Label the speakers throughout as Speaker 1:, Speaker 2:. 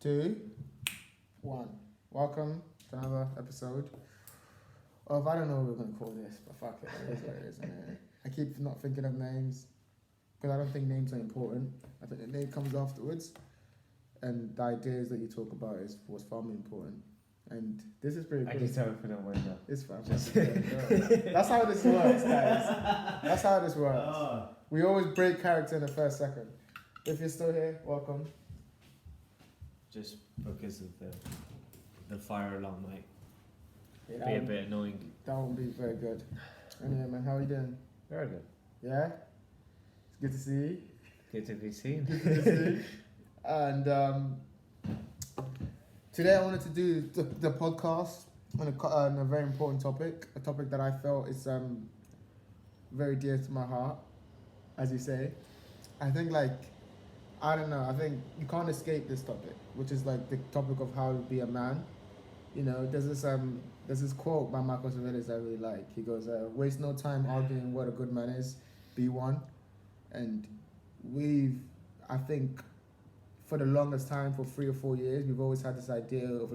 Speaker 1: 2, 1. Welcome to another episode of, I don't know what we're going to call this, but fuck it, it is what it is. I keep not thinking of names because I don't think names are important. I think the name comes afterwards, and the ideas that you talk about is what's far more important. And this is pretty cool.
Speaker 2: I can tell if I don't win that.
Speaker 1: It's fine. That's how this works, guys. That's how this works.
Speaker 2: Oh.
Speaker 1: We always break character in the first second. If you're still here, welcome.
Speaker 2: Just because of the fire alarm might
Speaker 1: Yeah,
Speaker 2: be a bit annoying.
Speaker 1: That won't be very good. Anyway, man, how are you doing?
Speaker 2: Very good.
Speaker 1: Yeah? It's good to see you.
Speaker 2: Good to be seen.
Speaker 1: Good to see you. And today I wanted to do the podcast on a very important topic, a topic that I felt is very dear to my heart, as you say. I think, I don't know, I think you can't escape this topic, which is like the topic of how to be a man. You know, there's this quote by Marcus Aurelius I really like. He goes, waste no time arguing what a good man is, be one. And I think, for the longest time, for 3 or 4 years, we've always had this idea of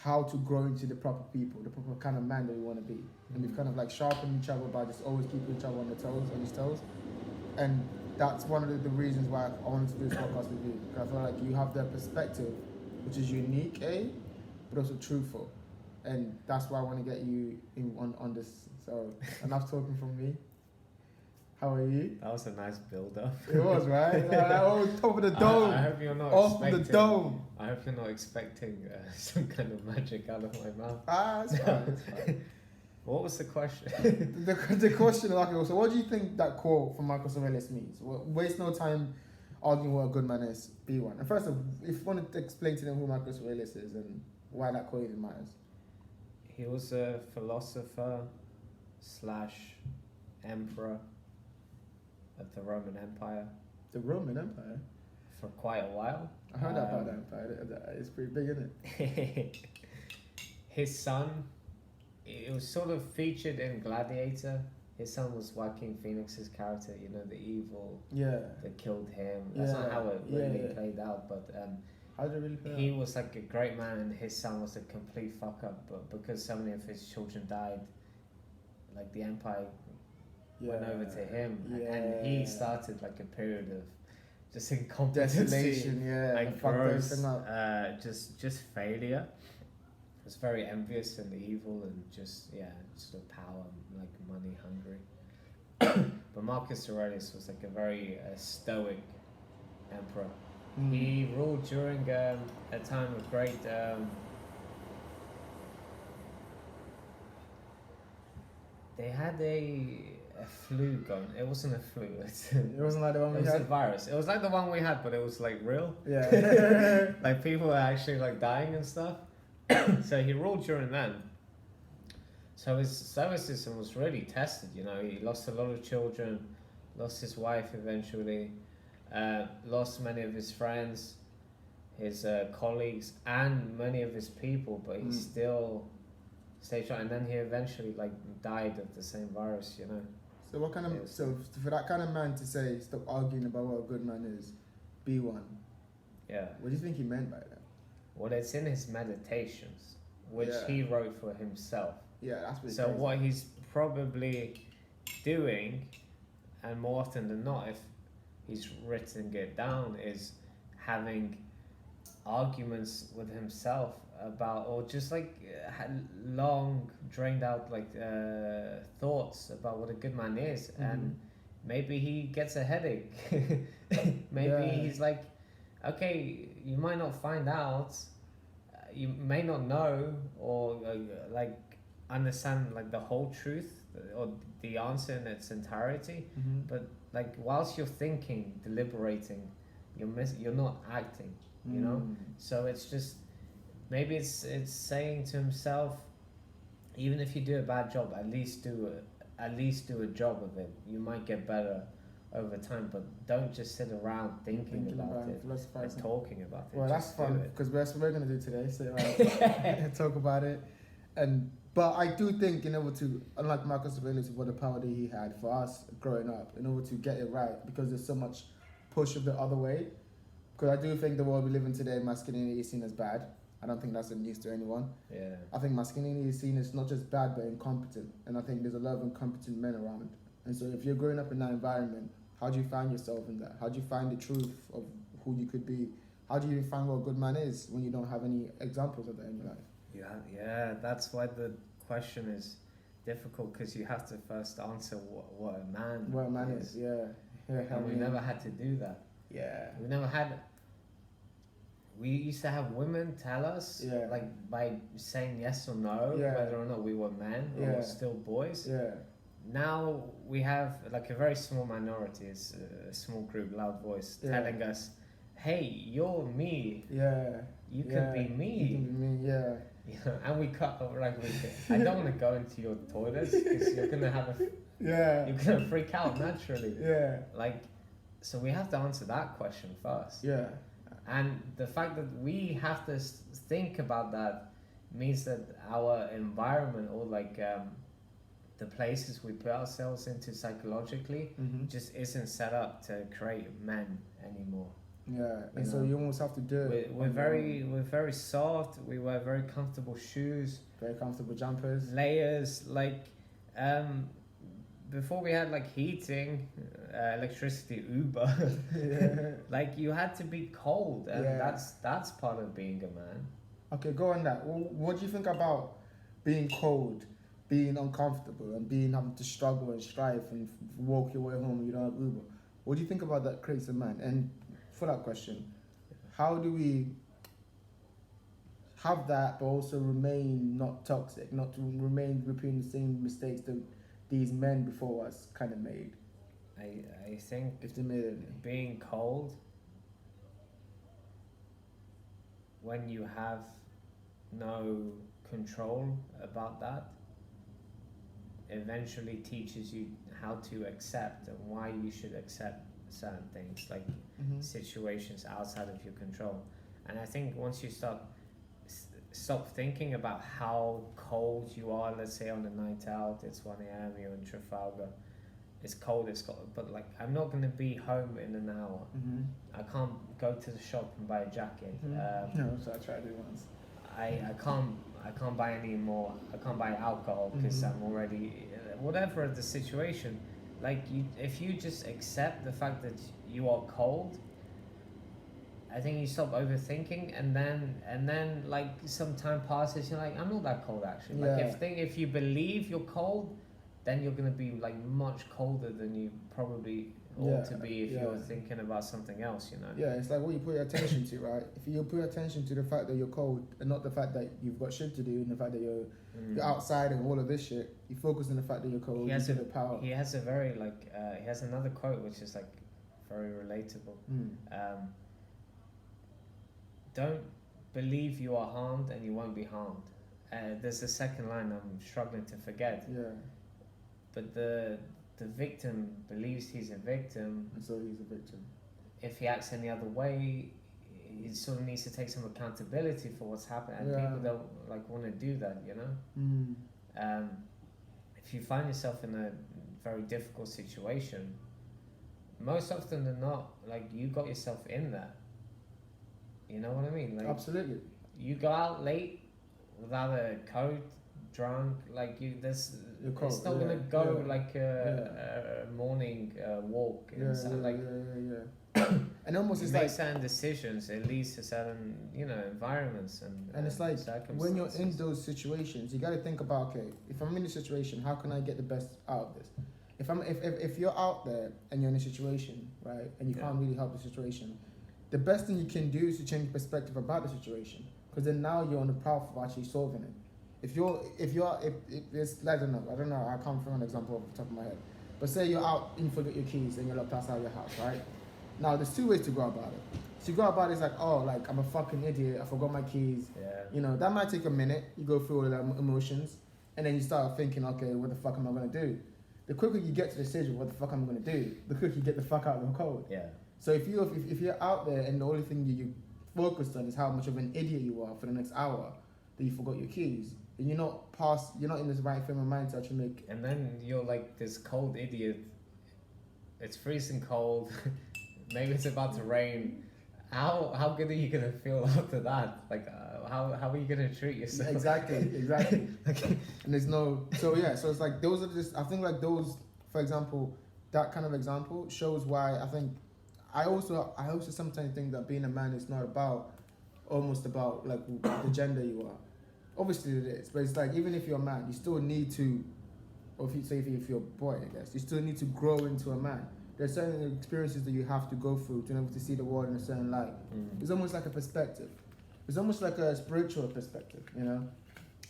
Speaker 1: how to grow into the proper people, the proper kind of man that we want to be. And we've kind of sharpened each other by just always keeping each other on his toes. And that's one of the reasons why I wanted to do this podcast with you. Because I feel like you have that perspective, which is unique, but also truthful. And that's why I want to get you on this. So, enough talking from me. How are you?
Speaker 2: That was a nice build-up.
Speaker 1: It was, right? Top of the dome.
Speaker 2: I hope you're not
Speaker 1: Off
Speaker 2: expecting...
Speaker 1: the dome.
Speaker 2: I hope you're not expecting some kind of magic out of my mouth.
Speaker 1: It's fine, it's fine.
Speaker 2: What was the question?
Speaker 1: the question, so what do you think that quote from Marcus Aurelius means? Waste no time arguing what a good man is, be one. And first of all, if you wanted to explain to them who Marcus Aurelius is and why that quote even matters.
Speaker 2: He was a philosopher / emperor of the Roman Empire.
Speaker 1: The Roman Empire?
Speaker 2: For quite a while.
Speaker 1: I heard about that empire. It's pretty big, isn't it?
Speaker 2: His son, it was sort of featured in Gladiator. His son was Joaquin Phoenix's character, you know, the evil that killed him. That's not how it really played out, but
Speaker 1: how did it really play out?
Speaker 2: He was a great man and his son was a complete fuck up, but because so many of his children died, the empire went over to him, and he started a period of just incompetency,
Speaker 1: desolation,
Speaker 2: gross, just failure. He was very envious and evil and just sort of power, money hungry. But Marcus Aurelius was a very stoic emperor. He ruled during a time of great they had a flu going. It wasn't a flu.
Speaker 1: It wasn't like the one we had?
Speaker 2: It was a virus. It was like the one we had, but it was real.
Speaker 1: Yeah.
Speaker 2: People were actually dying and stuff. So he ruled during then. So his service system was really tested, you know. He lost a lot of children, lost his wife eventually, lost many of his friends, his colleagues, and many of his people, but he still stayed strong. And then he eventually died of the same virus, you know.
Speaker 1: So what kind of so for that kind of man to say stop arguing about what a good man is, be one.
Speaker 2: Yeah.
Speaker 1: What do you think he meant by that?
Speaker 2: Well, it's in his meditations, which he wrote for himself.
Speaker 1: Yeah, that's what.
Speaker 2: So what he's probably doing, and more often than not, if he's written it down, is having arguments with himself about, or just long drained out thoughts about what a good man is, and maybe he gets a headache. Maybe he's okay, you might not find out, you may not know, or understand the whole truth or the answer in its entirety, but whilst you're thinking, deliberating, you're not acting, you know. So it's just maybe it's saying to himself, even if you do a bad job, at least do a job of it. You might get better over time, but don't just sit around thinking about it and talking about it.
Speaker 1: Well, that's fun because that's what we're gonna do today. So talk about it, but I do think in order to, unlike Marcus Aurelius, what the power that he had for us growing up, in order to get it right, because there's so much push of the other way, Because I do think the world we live in today, masculinity is seen as bad. I don't think that's a news to anyone.
Speaker 2: Yeah.
Speaker 1: I think masculinity is seen as not just bad but incompetent, and I think there's a lot of incompetent men around. And so if you're growing up in that environment, how do you find yourself in that? How do you find the truth of who you could be? How do you even find what a good man is when you don't have any examples of that in your life?
Speaker 2: Yeah, that's why the question is difficult, because you have to first answer what a man
Speaker 1: What a man is, yeah.
Speaker 2: And we never had to do that.
Speaker 1: Yeah.
Speaker 2: We never had. We used to have women tell us, like by saying yes or no, whether or not we were men or still boys.
Speaker 1: Yeah.
Speaker 2: Now we have like a very small minority, it's a small group, loud voice, telling us, hey, you're me.
Speaker 1: Yeah.
Speaker 2: You can be me.
Speaker 1: You can be me, yeah.
Speaker 2: And we cut like I don't want to go into your toilets because you're gonna have you're gonna freak out naturally.
Speaker 1: Yeah.
Speaker 2: Like, so we have to answer that question first.
Speaker 1: Yeah.
Speaker 2: And the fact that we have to think about that means that our environment, or like the places we put ourselves into psychologically, just isn't set up to create men anymore.
Speaker 1: Yeah, and so you almost have to do it.
Speaker 2: We're very soft. We wear very comfortable shoes,
Speaker 1: very comfortable jumpers,
Speaker 2: layers. Like, before we had like heating, electricity, Uber. Like, you had to be cold, and that's part of being a man.
Speaker 1: Okay, go on that. What do you think about being cold, being uncomfortable, and having to struggle and strive and walk your way home? You don't have Uber. What do you think about that creates a man? And for that question, how do we have that but also remain not toxic, not to remain repeating the same mistakes that these men before us kind of made?
Speaker 2: I think
Speaker 1: if they made any.
Speaker 2: Being cold when you have no control about that eventually teaches you how to accept and why you should accept certain things, like situations outside of your control. And I think once you stop thinking about how cold you are, let's say on a night out, it's 1 a.m, you're in Trafalgar, it's cold, but like, I'm not going to be home in an hour. I can't go to the shop and buy a jacket.
Speaker 1: No, so I tried it once.
Speaker 2: I can't buy any more. I can't buy alcohol because I'm already, whatever the situation. Like, if you just accept the fact that you are cold, I think you stop overthinking, and then like some time passes, you're like, I'm not that cold actually. Like, if you believe you're cold, then you're gonna be like much colder than you probably ought to be if you're thinking about something else, you know.
Speaker 1: Yeah, it's like what you put your attention to, right? If you put attention to the fact that you're cold and not the fact that you've got shit to do, and the fact that you're outside and all of this shit, you focus on the fact that you're cold. He has
Speaker 2: a very like he has another quote which is like very relatable. Don't believe you are harmed and you won't be harmed. There's a second line I'm struggling to forget.
Speaker 1: Yeah.
Speaker 2: But the victim believes he's a victim,
Speaker 1: and so he's a victim.
Speaker 2: If he acts any other way, he sort of needs to take some accountability for what's happened, and people don't like want to do that, you know. If you find yourself in a very difficult situation, most often than not, like, you got yourself in there. You know what I mean? Like,
Speaker 1: absolutely.
Speaker 2: You go out late without a coat, drunk, like it's not gonna go like a morning walk.
Speaker 1: And almost
Speaker 2: you
Speaker 1: it's
Speaker 2: make
Speaker 1: like
Speaker 2: certain decisions. It leads to certain, environments and
Speaker 1: it's like when you're in those situations, you got to think about, okay, if I'm in this situation, how can I get the best out of this? If you're out there and you're in a situation, right, and you can't really help the situation, the best thing you can do is to change perspective about the situation, because then now you're on the path of actually solving it. If it's, I don't know, I can't find an example off the top of my head, but say you're out and you forget your keys and you're locked outside your house, right? Now there's two ways to go about it. So you go about it, it's like, oh, like, I'm a fucking idiot, I forgot my keys. You know, that might take a minute. You go through all the emotions, and then you start thinking, okay, what the fuck am I gonna do? The quicker you get to the stage of what the fuck I'm gonna do, the quicker you get the fuck out of the cold. So if you're out there and the only thing you focused on is how much of an idiot you are for the next hour, that you forgot your keys, and you're not in this right frame of mind to actually make.
Speaker 2: And then you're like this cold idiot. It's freezing cold. Maybe it's about to rain, how good are you gonna feel after that? Like, how are you gonna treat yourself?
Speaker 1: Exactly. And there's no, so yeah, so it's like those are just, I think like those, for example, that kind of example shows why I think I also sometimes think that being a man is not about almost about like the gender you are. Obviously it is, but it's like even if you're a man, you still need to, or if you say if you're a boy, I guess you still need to grow into a man. There's certain experiences that you have to go through to be able to see the world in a certain light. It's almost like a perspective. It's almost like a spiritual perspective, you know.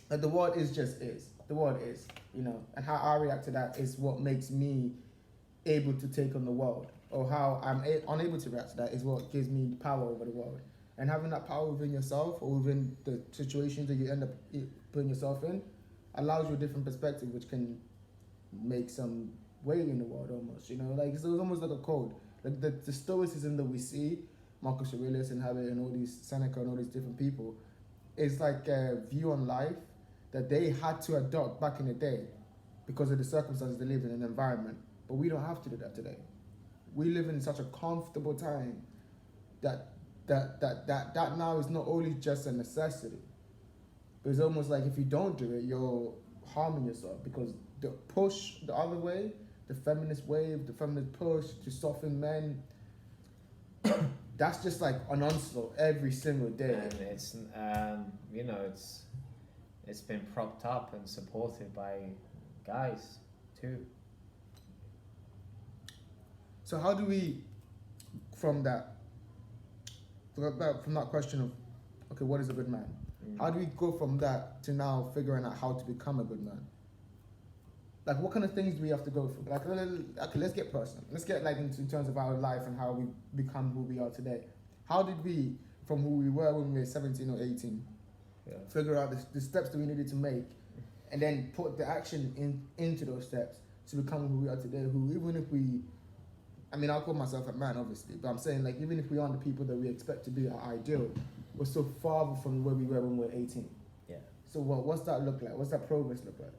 Speaker 1: Like the world is just is. The world is, you know, and how I react to that is what makes me able to take on the world, or how I'm unable to react to that is what gives me power over the world. And having that power within yourself or within the situations that you end up putting yourself in allows you a different perspective, which can make some way in the world almost, you know. Like it's almost like a code. Like the stoicism that we see, Marcus Aurelius inhabit and all these Seneca and all these different people, is like a view on life that they had to adopt back in the day because of the circumstances they lived in an environment. But we don't have to do that today. We live in such a comfortable time that now is not only just a necessity, but it's almost like if you don't do it, you're harming yourself, because the push the other way, the feminist wave, the feminist push to soften men, that's just like an onslaught every single day.
Speaker 2: And it's you know, it's been propped up and supported by guys too.
Speaker 1: So how do we, from that question of, okay, what is a good man? How do we go from that to now figuring out how to become a good man? Like, what kind of things do we have to go through? Like, okay, let's get personal. Let's get like in terms of our life and how we become who we are today. How did we, from who we were when we were 17 or 18, figure out the steps that we needed to make, and then put the action into those steps to become who we are today? Who, even if we, I mean, I'll call myself a man, obviously, but I'm saying, like, even if we aren't the people that we expect to be our ideal, we're so far from where we were when we were 18.
Speaker 2: Yeah.
Speaker 1: So what's that look like? What's that progress look like?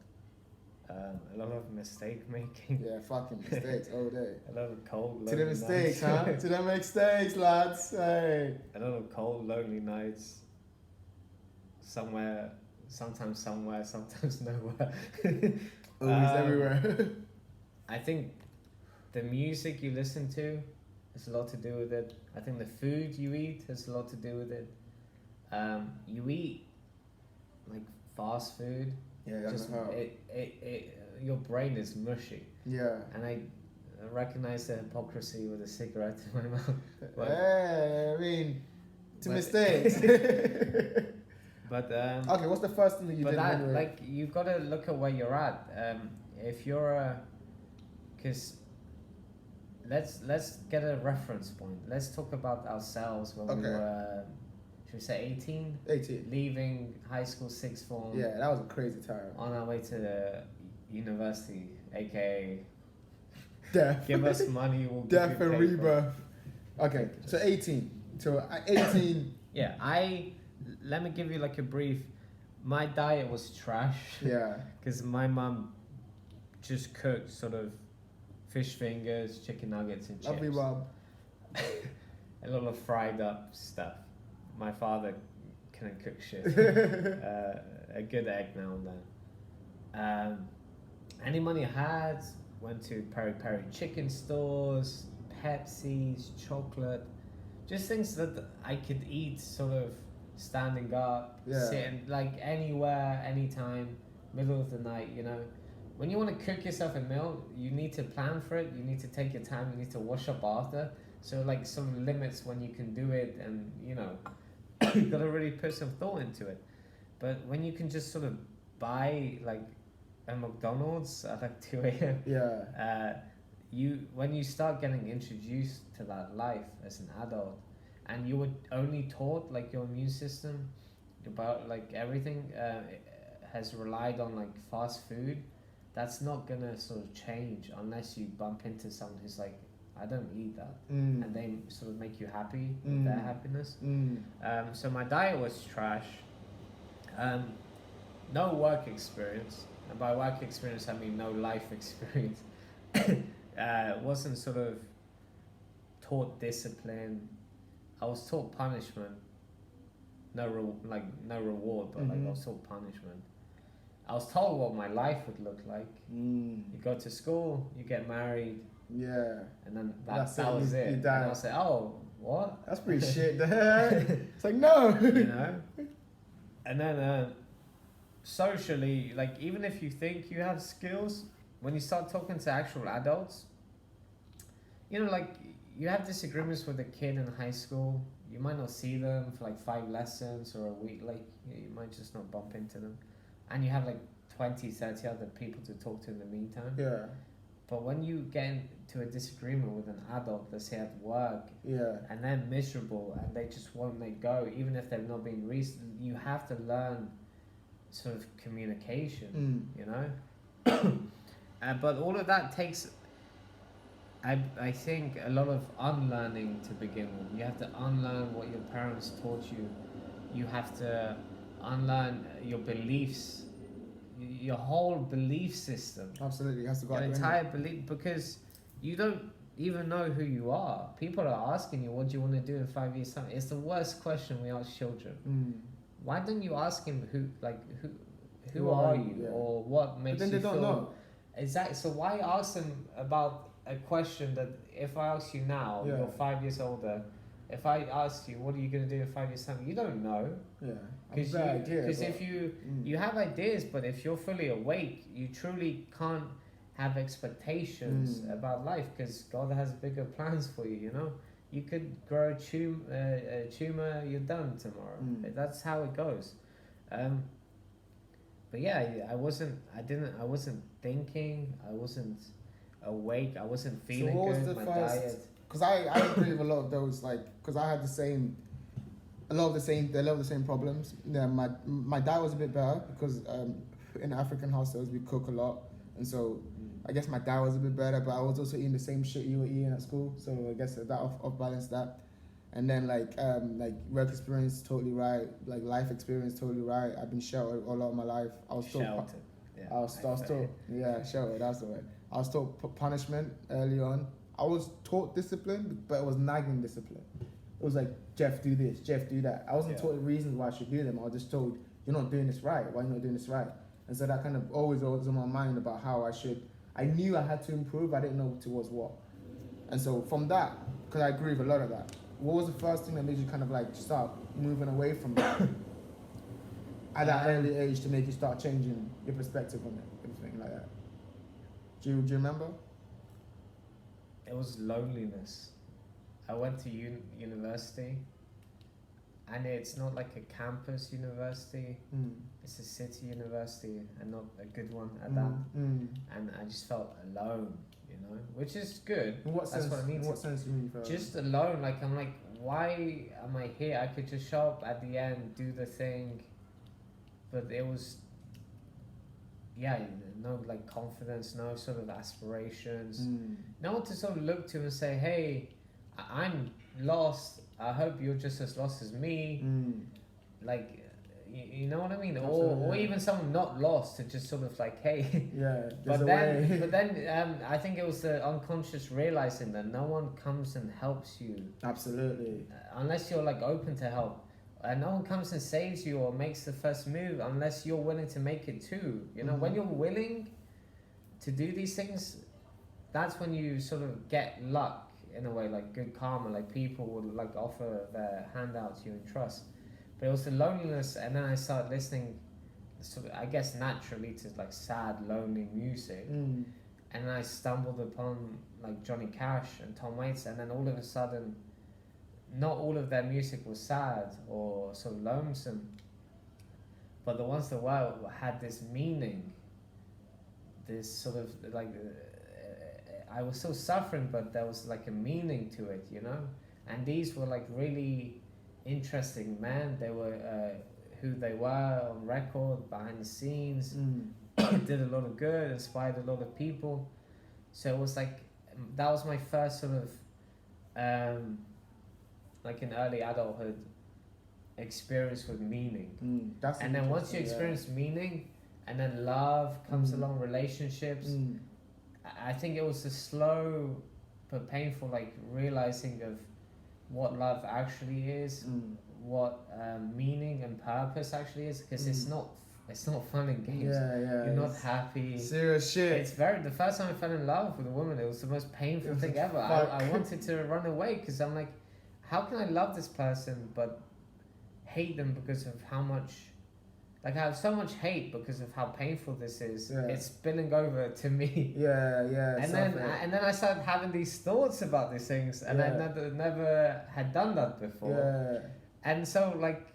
Speaker 2: A lot of mistake making.
Speaker 1: Yeah, fucking mistakes all day.
Speaker 2: A lot of cold,
Speaker 1: To
Speaker 2: lonely
Speaker 1: the mistakes,
Speaker 2: nights.
Speaker 1: huh? To the mistakes, lads. Hey.
Speaker 2: A lot of cold, lonely nights. Sometimes somewhere, sometimes nowhere.
Speaker 1: Always everywhere.
Speaker 2: I think the music you listen to has a lot to do with it. I think the food you eat has a lot to do with it. You eat like fast food.
Speaker 1: Yeah, that's
Speaker 2: Just
Speaker 1: how.
Speaker 2: your brain is mushy.
Speaker 1: Yeah.
Speaker 2: And I recognize the hypocrisy with a cigarette in my mouth.
Speaker 1: Hey, I mean, to
Speaker 2: but-
Speaker 1: mistakes.
Speaker 2: But
Speaker 1: Okay, what's the first thing that you
Speaker 2: but
Speaker 1: did?
Speaker 2: that,
Speaker 1: anyway?
Speaker 2: like, you've got to look at where you're at. If you're because let's get a reference point. Let's talk about ourselves when we
Speaker 1: Okay.
Speaker 2: were, should we say 18?
Speaker 1: 18.
Speaker 2: Leaving high school, sixth form.
Speaker 1: Yeah, that was a crazy time.
Speaker 2: On our way to the university, aka
Speaker 1: Death.
Speaker 2: give us money, we'll give
Speaker 1: Death
Speaker 2: you
Speaker 1: and
Speaker 2: paper.
Speaker 1: rebirth. Okay, so 18. So 18.
Speaker 2: Yeah, let me give you like a brief. My diet was trash.
Speaker 1: Yeah.
Speaker 2: Because my mum just cooked sort of fish fingers, chicken nuggets, and chips.
Speaker 1: Lovely Rob.
Speaker 2: A lot of fried up stuff. My father couldn't cook shit. A good egg now and then. Any money I had went to peri peri chicken stores, Pepsi's, chocolate, just things that I could eat sort of standing up,
Speaker 1: Yeah.
Speaker 2: sitting like anywhere, anytime, middle of the night, you know. When you want to cook yourself a meal, you need to plan for it, you need to take your time, you need to wash up after. So like some limits when you can do it, and you know, you gotta really put some thought into it. But when you can just sort of buy like a McDonald's at like 2 a.m.
Speaker 1: Yeah.
Speaker 2: When you start getting introduced to that life as an adult, and you were only taught like your immune system about like everything has relied on like fast food, that's not gonna sort of change unless you bump into someone who's like, I don't eat that, and they sort of make you happy with their happiness. So my diet was trash. No work experience, and by work experience I mean no life experience. Wasn't sort of taught discipline. I was taught punishment, no reward, but like I was taught punishment. I was told what my life would look like. You go to school, you get married, and then that was it. And I was like, oh, what?
Speaker 1: That's pretty shit. It's like, no.
Speaker 2: You know? And then socially, like, even if you think you have skills, when you start talking to actual adults, you know, like, you have disagreements with a kid in high school, you might not see them for like 5 lessons or a week, like, you might just not bump into them. And you have like 20, 30 other people to talk to in the meantime.
Speaker 1: Yeah.
Speaker 2: But when you get into a disagreement with an adult, let's say at work, and they're miserable and they just won't let go, even if they've not been reasoned, you have to learn sort of communication, you know? But all of that takes, I think, a lot of unlearning to begin with. You have to unlearn what your parents taught you. You have to unlearn your beliefs, your whole belief system.
Speaker 1: Absolutely, it has to go.
Speaker 2: Your entire belief, because you don't even know who you are. People are asking you, what do you want to do in 5 years' time? It's the worst question we ask children. Why don't you ask him who are you, or what makes you feel? But then they don't know. Exactly. So why ask them about a question that if I ask you now, you're 5 years older. If I ask you, what are you going to do in 5 years' time? You don't know. Because if you have ideas, but if you're fully awake, you truly can't have expectations about life, because God has bigger plans for you. You know, you could grow a tumor, you're done tomorrow. That's how it goes. But yeah, I wasn't thinking. I wasn't awake. I wasn't feeling good. My diet.
Speaker 1: Because I agree with a lot of those, like, because I had a lot of the same problems. Yeah, my diet was a bit better because in African households we cook a lot, and so I guess my diet was a bit better. But I was also eating the same shit you were eating at school, so I guess that off balanced that. And then like work experience totally right, like life experience totally right. I've been sheltered a lot of my life. I was taught sheltered. Sheltered. That's the word. I was taught punishment early on. I was taught discipline, but it was nagging discipline. It was like, Jeff, do this, Jeff, do that. I wasn't taught the reasons why I should do them. I was just told, you're not doing this right. Why are you not doing this right? And so that kind of always was in my mind about how I knew I had to improve. I didn't know towards what. And so from that, because I agree with a lot of that, what was the first thing that made you kind of like start moving away from that at that early age to make you start changing your perspective on it, everything like that? Do you remember?
Speaker 2: It was loneliness. I went to university, and it's not like a campus university. It's a city university, and not a good one at that. And I just felt alone, you know, which is good.
Speaker 1: In what sense? What sense do you mean you felt
Speaker 2: just alone? Like, I'm like, why am I here? I could just show up at the end, do the thing, but it was, no like confidence, no sort of aspirations, no one to sort of look to and say, hey, I'm lost, I hope you're just as lost as me. Like, you know what I mean? Or even someone not lost to just sort of like, hey. But then I think it was the unconscious realizing that no one comes and helps you.
Speaker 1: Absolutely.
Speaker 2: Unless you're like open to help. And no one comes and saves you or makes the first move unless you're willing to make it too. You know, when you're willing to do these things, that's when you sort of get luck in a way, like good karma, like people will like offer their hand out to you in trust. But it was the loneliness, and then I started listening, sort of, I guess naturally, to like sad, lonely music. And then I stumbled upon like Johnny Cash and Tom Waits, and then all of a sudden, not all of their music was sad or sort of lonesome, but the ones that were had this meaning, this sort of like, I was still suffering, but there was like a meaning to it, you know? And these were like really interesting men. They were who they were on record, behind the scenes, did a lot of good, inspired a lot of people. So it was like, that was my first sort of, like in early adulthood, experience with meaning. And then once you experience meaning, and then love comes along, relationships, I think it was a slow but painful like realizing of what love actually is, what meaning and purpose actually is, because it's not fun and games.
Speaker 1: Yeah.
Speaker 2: You're not happy.
Speaker 1: Serious shit.
Speaker 2: It's the first time I fell in love with a woman, it was the most painful thing ever. I wanted to run away because I'm like, how can I love this person but hate them because of how much, like I have so much hate because of how painful this is.
Speaker 1: Yeah.
Speaker 2: It's spilling over to me.
Speaker 1: Yeah.
Speaker 2: And then I started having these thoughts about these things, and I never had done that before.
Speaker 1: Yeah.
Speaker 2: And so like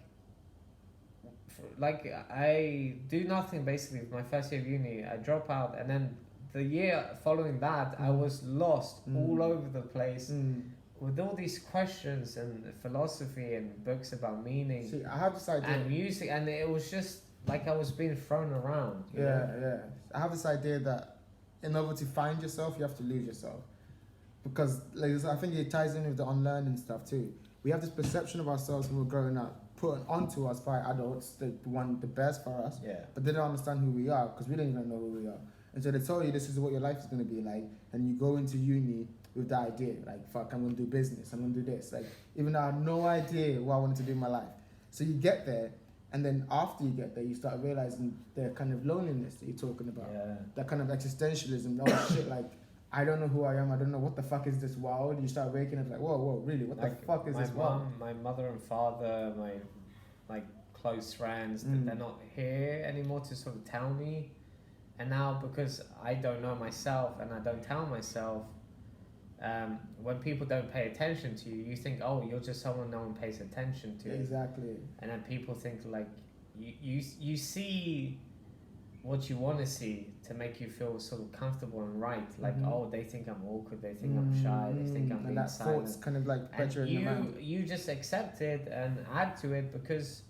Speaker 2: I do nothing basically for my first year of uni. I drop out, and then the year following that, I was lost all over the place with all these questions and philosophy and books about meaning.
Speaker 1: See, I have this idea.
Speaker 2: And music, and it was just like I was being thrown around. You know?
Speaker 1: I have this idea that in order to find yourself, you have to lose yourself. Because like, I think it ties in with the unlearning stuff too. We have this perception of ourselves when we're growing up, put onto us by adults, the best for us.
Speaker 2: Yeah.
Speaker 1: But they don't understand who we are because we don't even know who we are. And so they tell you this is what your life is going to be like, and you go into uni with the idea, like, fuck, I'm going to do business, I'm going to do this. Like, even though I had no idea what I wanted to do in my life. So you get there, and then after you get there, you start realizing the kind of loneliness that you're talking about.
Speaker 2: Yeah.
Speaker 1: That kind of existentialism, oh shit, like, I don't know who I am, I don't know what the fuck is this world. You start waking up like, whoa, really, what the fuck is this world?
Speaker 2: My mother and father, my close friends, they're not here anymore to sort of tell me. And now because I don't know myself and I don't tell myself, when people don't pay attention to you, you think, oh, you're just someone no one pays attention to.
Speaker 1: Exactly.
Speaker 2: And then people think like you see what you want to see to make you feel sort of comfortable and right. Like, oh, they think I'm awkward, they think I'm shy, they think I'm being silent. And that thought's
Speaker 1: kind of like pressure in your mind.
Speaker 2: You just accept it and add to it because,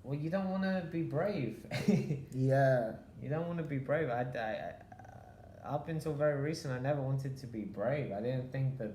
Speaker 2: well, you don't want to be brave.
Speaker 1: Yeah.
Speaker 2: You don't want to be brave. I up until very recent, I never wanted to be brave. I didn't think that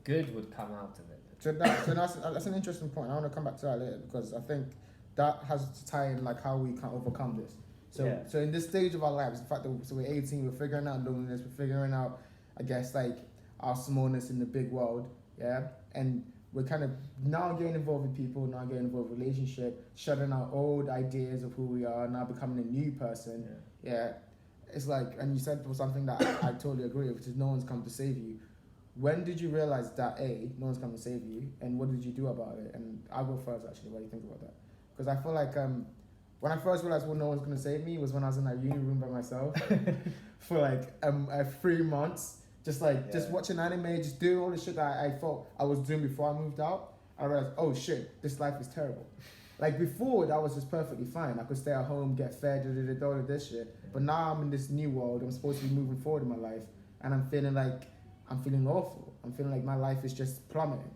Speaker 2: good would come out of it.
Speaker 1: So that's an interesting point. I want to come back to that later because I think that has to tie in like how we can overcome this. So in this stage of our lives, the fact that we're 18, we're figuring out loneliness, we're figuring out, I guess, like our smallness in the big world, yeah, and we're kind of now getting involved with people, now getting involved with relationship, shutting out old ideas of who we are, now becoming a new person, yeah. It's like, and you said something that I totally agree with, which is no one's come to save you. When did you realize that no one's come to save you, and what did you do about it? And I'll go first actually. What do you think about that? Because I feel like when I first realized no one's gonna save me was when I was in that uni room by myself for like 3 months, just watching anime, just doing all the shit that I thought I was doing before I moved out. I realized, oh shit, this life is terrible. Like before, that was just perfectly fine. I could stay at home, get fed, all of this shit. But now I'm in this new world. I'm supposed to be moving forward in my life, and I'm feeling awful. I'm feeling like my life is just plummeting.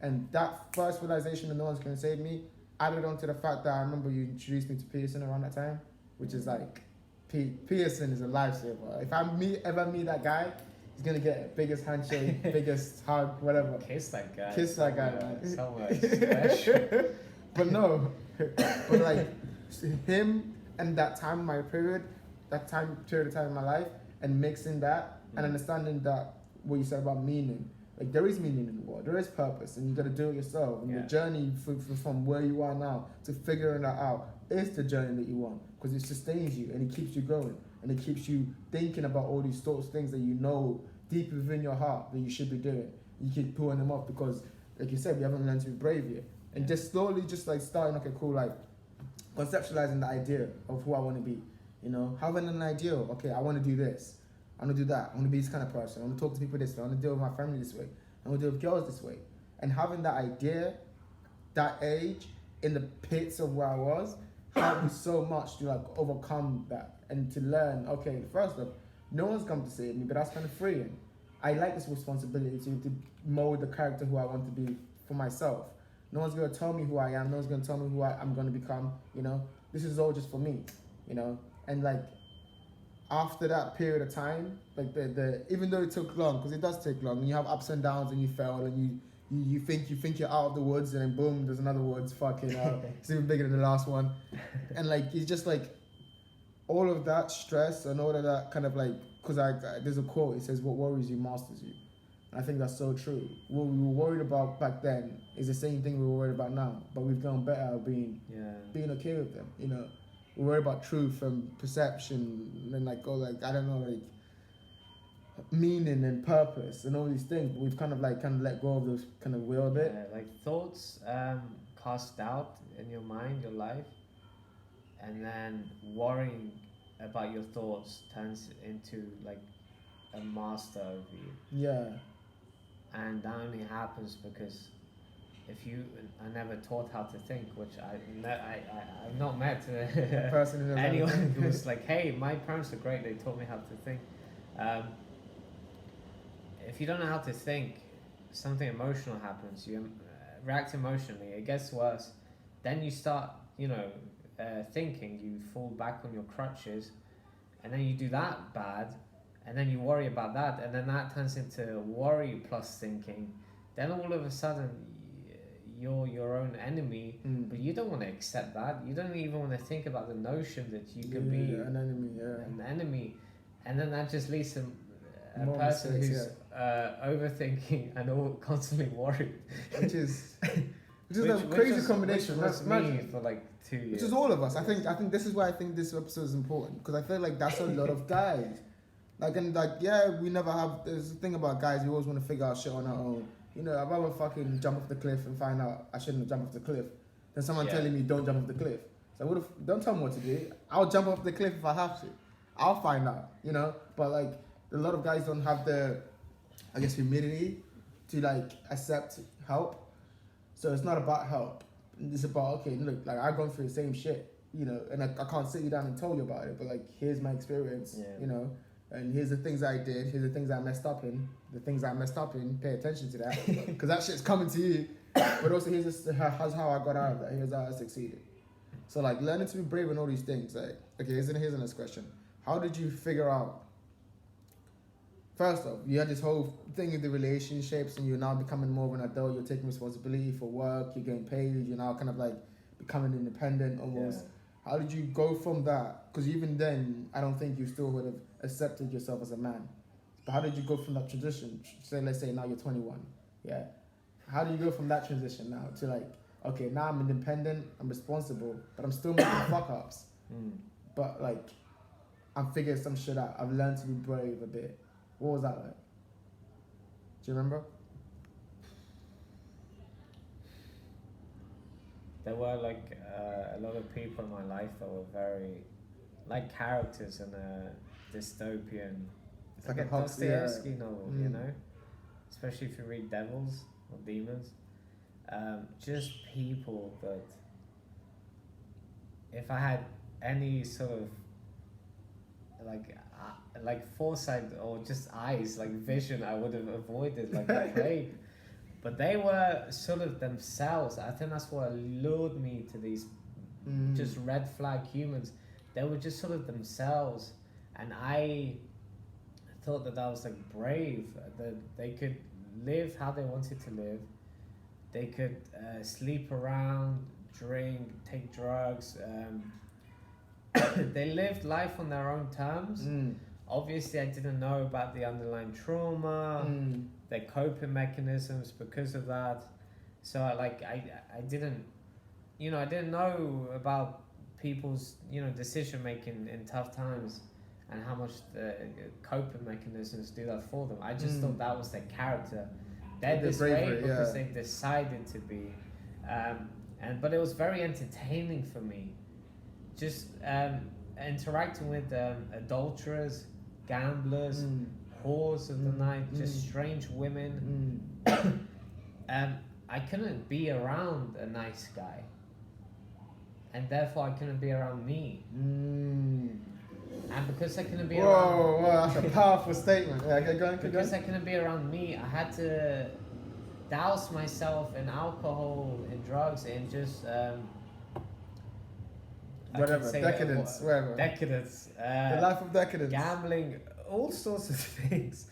Speaker 1: And that first realization that no one's gonna save me added on to the fact that I remember you introduced me to Pearson around that time, which is like, Pearson is a lifesaver. If I ever meet that guy, he's gonna get biggest handshake, biggest hug, whatever.
Speaker 2: Kiss that guy.
Speaker 1: Kiss that guy, man.
Speaker 2: So much special.
Speaker 1: But no, but like him and that time in my period, that period of time in my life, and mixing that and understanding that what you said about meaning. Like there is meaning in the world, there is purpose, and you got to do it yourself. And the journey from where you are now to figuring that out is the journey that you want, because it sustains you and it keeps you going and it keeps you thinking about all these things that you know deep within your heart that you should be doing. You keep pulling them off because, like you said, we haven't learned to be brave yet. And just slowly, just like starting, okay, cool, like conceptualizing the idea of who I want to be. You know, having an ideal. Okay, I want to do this. I want to do that. I want to be this kind of person. I want to talk to people this way. I want to deal with my family this way. I want to deal with girls this way. And having that idea, that age, in the pits of where I was, helped me so much to like overcome that and to learn. Okay, first off, no one's come to save me, but that's kind of freeing. I like this responsibility to mold the character who I want to be for myself. No one's going to tell me who I am. No one's going to tell me who I'm going to become, you know. This is all just for me, you know. And like, after that period of time, like even though it took long, because it does take long, and you have ups and downs and you fail and you think you're out of the woods and then boom, there's another woods, fucking it's even bigger than the last one. And like, it's just like, all of that stress and all of that kind of like, because there's a quote, it says, what worries you masters you. I think that's so true. What we were worried about back then is the same thing we were worried about now, but we've gone better at being okay with them. You know, we worry about truth and perception and like I don't know, like meaning and purpose and all these things. But we've kind of let go of those kind of will a bit.
Speaker 2: Yeah, like thoughts cast doubt in your mind, your life, and then worrying about your thoughts turns into like a master over you.
Speaker 1: Yeah.
Speaker 2: And that only happens because if you are never taught how to think, which I've not met anyone who was like, hey, my parents are great, they taught me how to think. If you don't know how to think, something emotional happens, you react emotionally, it gets worse, then you start, thinking, you fall back on your crutches, and then you do that bad, and then you worry about that, and then that turns into worry plus thinking. Then all of a sudden, you're your own enemy, but you don't want to accept that. You don't even want to think about the notion that you could be
Speaker 1: an enemy. Yeah.
Speaker 2: An enemy, and then that just leads to a
Speaker 1: More
Speaker 2: person
Speaker 1: mistakes,
Speaker 2: who's overthinking and constantly worried.
Speaker 1: Which is a crazy combination.
Speaker 2: Which was me for like 2 years.
Speaker 1: Which is all of us. I think this is why I think this episode is important, because I feel like that's a lot of guys. We never have. There's a thing about guys. We always want to figure out shit on our own. I'd rather fucking jump off the cliff and find out I shouldn't have jumped off the cliff than someone telling me don't jump off the cliff. So don't tell me what to do. I'll jump off the cliff if I have to. I'll find out. But like a lot of guys don't have the, I guess, humility to accept help. So it's not about help. It's about, okay, look, I've gone through the same shit, and I can't sit you down and tell you about it, but here's my experience, and here's the things I did, here's the things I messed up in, pay attention to that, because that shit's coming to you, but also here's how I got out of that, here's how I succeeded. So learning to be brave and all these things, okay, here's the next question. How did you figure out, first off, you had this whole thing with the relationships and you're now becoming more of an adult, you're taking responsibility for work, you're getting paid, you're now kind of becoming independent almost. Yeah. How did you go from that? Because even then, I don't think you still would have accepted yourself as a man. But how did you go from that transition? Let's say now you're 21. Yeah. How do you go from that transition now to okay, now I'm independent, I'm responsible, but I'm still making fuck ups. But I'm figuring some shit out. I've learned to be brave a bit. What was that like? Do you remember?
Speaker 2: There were a lot of people in my life that were very characters in a dystopian,
Speaker 1: it's like a
Speaker 2: Dostoevsky novel, especially if you read Devils or Demons. Just people that, if I had any sort of foresight or just eyes, vision, I would have avoided the plague. But they were sort of themselves. I think that's what lured me to these just red flag humans. They were just sort of themselves, and I thought that was brave. That they could live how they wanted to live. They could sleep around, drink, take drugs. They lived life on their own terms. Obviously, I didn't know about the underlying trauma, their coping mechanisms because of that. So I didn't, I didn't know about people's, decision making in tough times and how much the coping mechanisms do that for them. I just thought that was their character. They're this way because they decided to be. But it was very entertaining for me. Just interacting with adulterers, gamblers, whores of the night, just strange women. I couldn't be around a nice guy, and therefore I couldn't be around me. And because I couldn't be around...
Speaker 1: Whoa, that's a powerful statement. Yeah, okay, go on.
Speaker 2: Because I couldn't be around me, I had to douse myself in alcohol, in drugs, in just...
Speaker 1: whatever, decadence, whatever.
Speaker 2: Decadence.
Speaker 1: The life of decadence.
Speaker 2: Gambling, all sorts of things.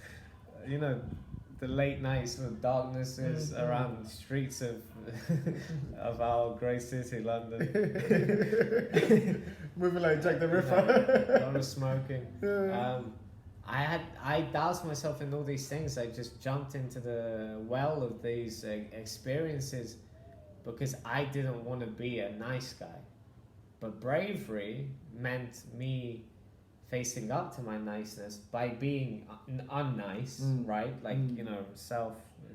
Speaker 2: The late nights, the darknesses around the streets of our great city, London.
Speaker 1: Moving like Jack the Ripper.
Speaker 2: A lot of smoking. I doused myself in all these things. I just jumped into the well of these experiences because I didn't want to be a nice guy. But bravery meant me facing up to my niceness by being unnice, right? Like, you know,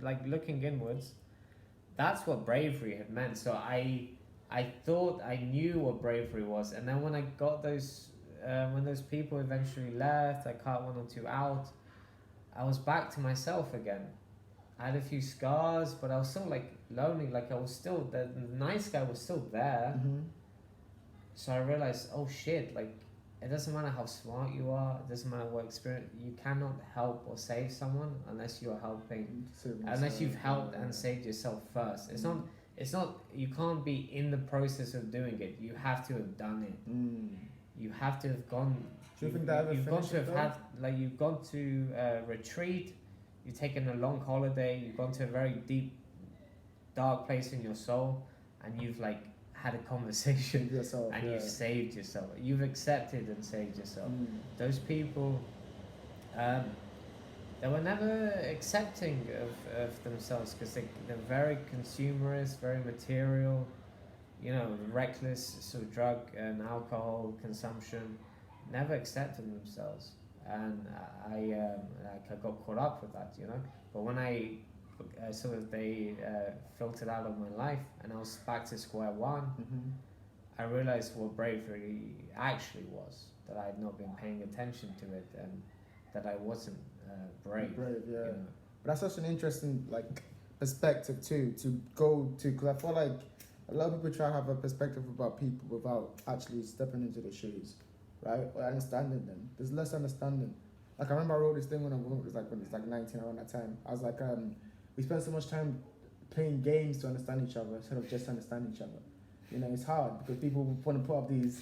Speaker 2: like looking inwards. That's what bravery had meant. So I thought I knew what bravery was. And then when I got when those people eventually left, I cut one or two out, I was back to myself again. I had a few scars, but I was still like lonely. Like I was still, the nice guy was still there. So I realized, oh shit, like it doesn't matter how smart you are, it doesn't matter what experience, you cannot help or save someone unless you're helping, unless you've helped and saved yourself first. It's not, you can't be in the process of doing it, you have to have done it. You have to have gone,
Speaker 1: Do you think that
Speaker 2: you've gone to have had, like you've gone to a retreat, you've taken a long holiday, you've gone to a very deep, dark place in your soul, and you've like had a conversation
Speaker 1: yourself,
Speaker 2: and you've saved yourself. You've accepted and saved yourself. Those people, they were never accepting of themselves because they're very consumerist, very material, you know, reckless sort of drug and alcohol consumption, never accepted themselves. And I got caught up with that, you know. But when they filtered out of my life and I was back to square one, I realized what bravery actually was, that I had not been paying attention to it and that I wasn't brave.
Speaker 1: Yeah.
Speaker 2: You know?
Speaker 1: But that's such an interesting like perspective too, to go to, because I feel like a lot of people try to have a perspective about people without actually stepping into their shoes, right? Or understanding them. There's less understanding. Like I remember I wrote this thing when I was like 19 around that time. I was like, we spend so much time playing games to understand each other instead of just understanding each other. You know, it's hard because people want to put up these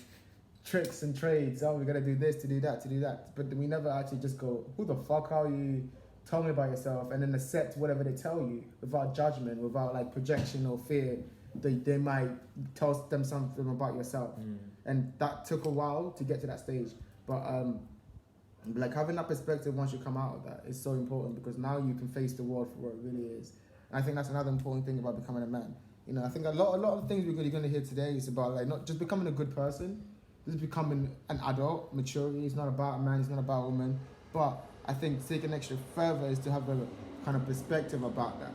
Speaker 1: tricks and trades. Oh, we gotta do this to do that to do that. But we never actually just go, who the fuck are you? Tell me about yourself, and then accept whatever they tell you without judgment, without like projection or fear. They might tell them something about yourself, and that took a while to get to that stage. But like having that perspective once you come out of that is so important because now you can face the world for what it really is. And I think that's another important thing about becoming a man. You know, I think a lot of things we're going to hear today is about like not just becoming a good person, just becoming an adult. Maturity is not about a man, it's not about a woman. But I think taking extra further is to have a kind of perspective about that.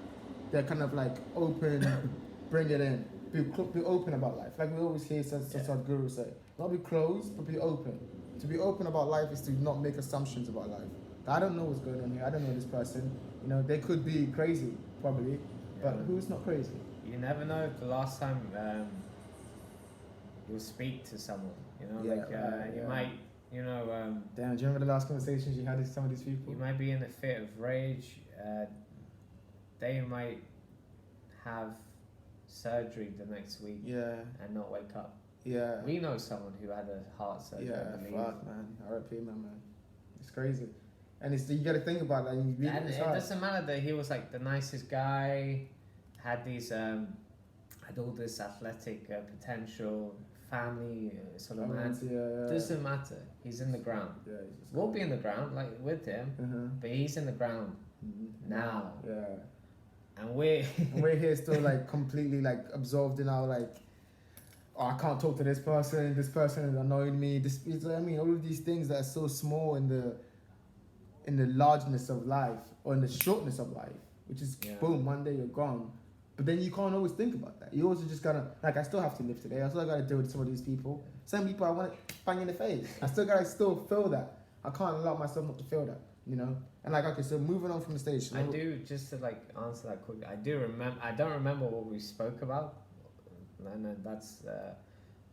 Speaker 1: They're kind of like open, bring it in, be open about life. Like we always hear Sadhguru say, not be closed, but be open. To be open about life is to not make assumptions about life. I don't know what's going on here. I don't know this person. You know, they could be crazy, probably, but who's not crazy?
Speaker 2: You never know the last time you'll speak to someone. You know, you might, you know.
Speaker 1: Damn, do you remember the last conversations you had with some of these people?
Speaker 2: You might be in a fit of rage. They might have surgery the next week. And not wake up. We know someone who had a heart surgery.
Speaker 1: Fuck, man. R.I.P. man. It's crazy. And you got to think about that. And
Speaker 2: it doesn't matter that he was like the nicest guy, had all this athletic potential, family sort of man. Doesn't matter. He's in the ground. We'll be in the ground like with him, but he's in the ground now. And we're
Speaker 1: here still like completely like absorbed in our like, oh, I can't talk to this person is annoying me. I mean, all of these things that are so small in the largeness of life or in the shortness of life, which is boom, one day you're gone. But then you can't always think about that. You also just gotta, like, I still have to live today. I still gotta deal with some of these people. Some people I want to bang in the face. I still gotta feel that. I can't allow myself not to feel that, you know? And like, okay, so moving on from the stage.
Speaker 2: I do, just to like answer that quickly, I don't remember what we spoke about. And that's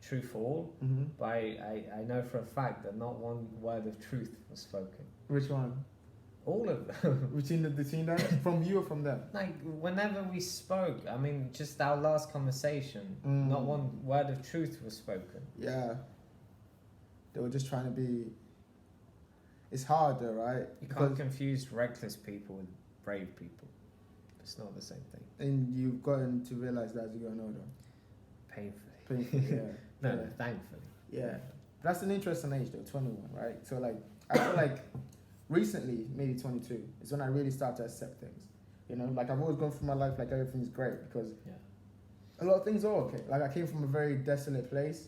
Speaker 2: true for all. But I know for a fact that not one word of truth was spoken.
Speaker 1: Which one?
Speaker 2: All of them.
Speaker 1: Between them? From you or from them?
Speaker 2: Like, whenever we spoke, I mean, just our last conversation, not one word of truth was spoken.
Speaker 1: Yeah. They were just trying to be... It's hard though, right?
Speaker 2: You can't confuse reckless people with brave people. It's not the same thing.
Speaker 1: And you've gotten to realise that as you got older.
Speaker 2: Painfully,
Speaker 1: yeah.
Speaker 2: No, thankfully.
Speaker 1: Yeah. That's an interesting age though, 21, right? So like, I feel like recently, maybe 22, is when I really start to accept things. You know, like I've always gone through my life like everything's great because a lot of things are okay. Like I came from a very desolate place,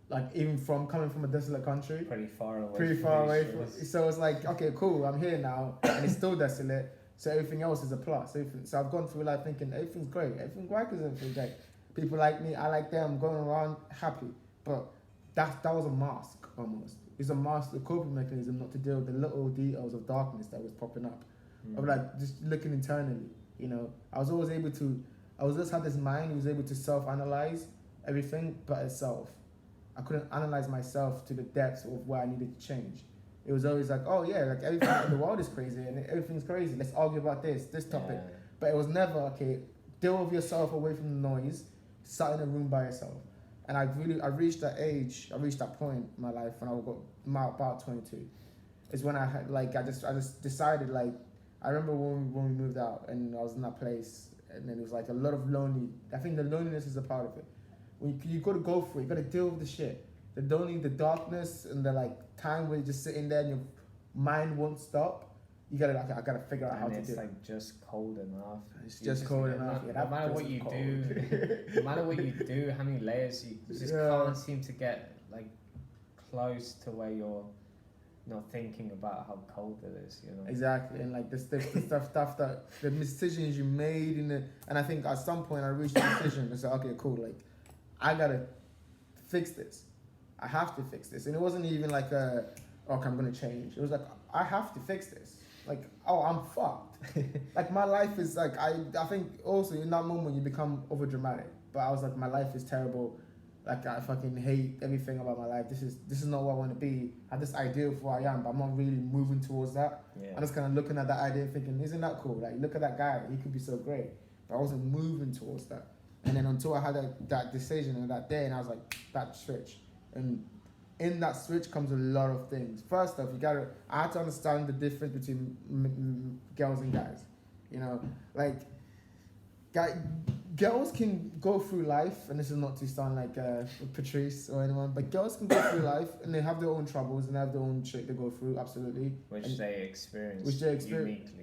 Speaker 1: like even from coming from a desolate country,
Speaker 2: Pretty far away.
Speaker 1: So it's like, okay, cool, I'm here now, and it's still desolate. So everything else is a plus. So I've gone through life thinking everything's great. Why is everything great? People like me, I like them. I'm going around happy, but that was a mask almost. It's a mask, the coping mechanism, not to deal with the little details of darkness that was popping up. Of like just looking internally. You know, I just had this mind. Who was able to self-analyze everything but itself. I couldn't analyze myself to the depths of where I needed to change. It was always like, oh yeah, like everything in the world is crazy and everything's crazy. Let's argue about this topic.
Speaker 2: Yeah.
Speaker 1: But it was never, okay, deal with yourself away from the noise, sit in a room by yourself. And I reached that point in my life when I got about 22. Is when I had, like, I just decided, like, I remember when we moved out and I was in that place and then it was like a lot of I think the loneliness is a part of it. When you got to go through it, you got to deal with the shit. The darkness and the like time where you're just sitting there and your mind won't stop. You gotta like, I gotta figure out how to do it.
Speaker 2: It's like just cold enough.
Speaker 1: It's just cold enough.
Speaker 2: No matter what you do, no matter what you do, how many layers you just can't seem to get like close to where you're not thinking about how cold it is, you know.
Speaker 1: Exactly, and like the stuff that the decisions you made and I think at some point I reached a decision and said, okay, cool, like I gotta fix this. I have to fix this. And it wasn't even like okay, I'm gonna change. It was like, I have to fix this. Like, oh, I'm fucked. Like my life is like, I think also in that moment you become over dramatic. But I was like, my life is terrible. Like I fucking hate everything about my life. This is not what I want to be. I have this idea of who I am, but I'm not really moving towards that.
Speaker 2: Yeah.
Speaker 1: I'm just kind of looking at that idea and thinking, isn't that cool? Like, look at that guy. He could be so great. But I wasn't moving towards that. And then until I had that decision and that day, and I was like, that switch. And in that switch comes a lot of things. First off, I had to understand the difference between girls and guys. You know, like, girls can go through life, and this is not to sound like Patrice or anyone, but girls can go through life, and they have their own troubles, and they have their own shit to go through, absolutely.
Speaker 2: Which they experience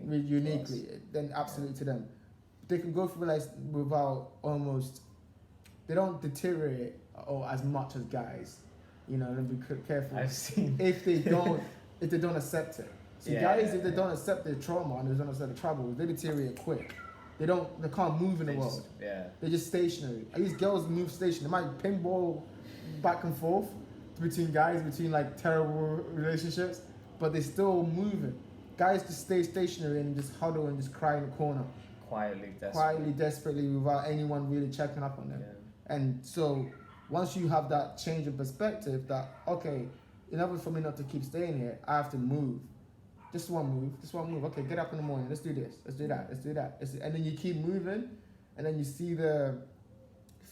Speaker 1: uniquely. Then absolutely to them. They can go through life without they don't deteriorate as much as guys. You know, and be careful.
Speaker 2: I've seen
Speaker 1: if they don't accept it. See, guys, if they don't accept their trauma and they don't accept the trouble, they deteriorate quick. They can't move in the world. They're just stationary. At least girls move stationary. They might pinball back and forth between guys, between like terrible relationships, but they're still moving. Guys just stay stationary and just huddle and just cry in the corner. Quietly, desperately, without anyone really checking up on them. Yeah. And so once you have that change of perspective that, okay, in order for me not to keep staying here, I have to move. Just one move. Okay, get up in the morning. Let's do this. Let's do that. And then you keep moving, and then you see the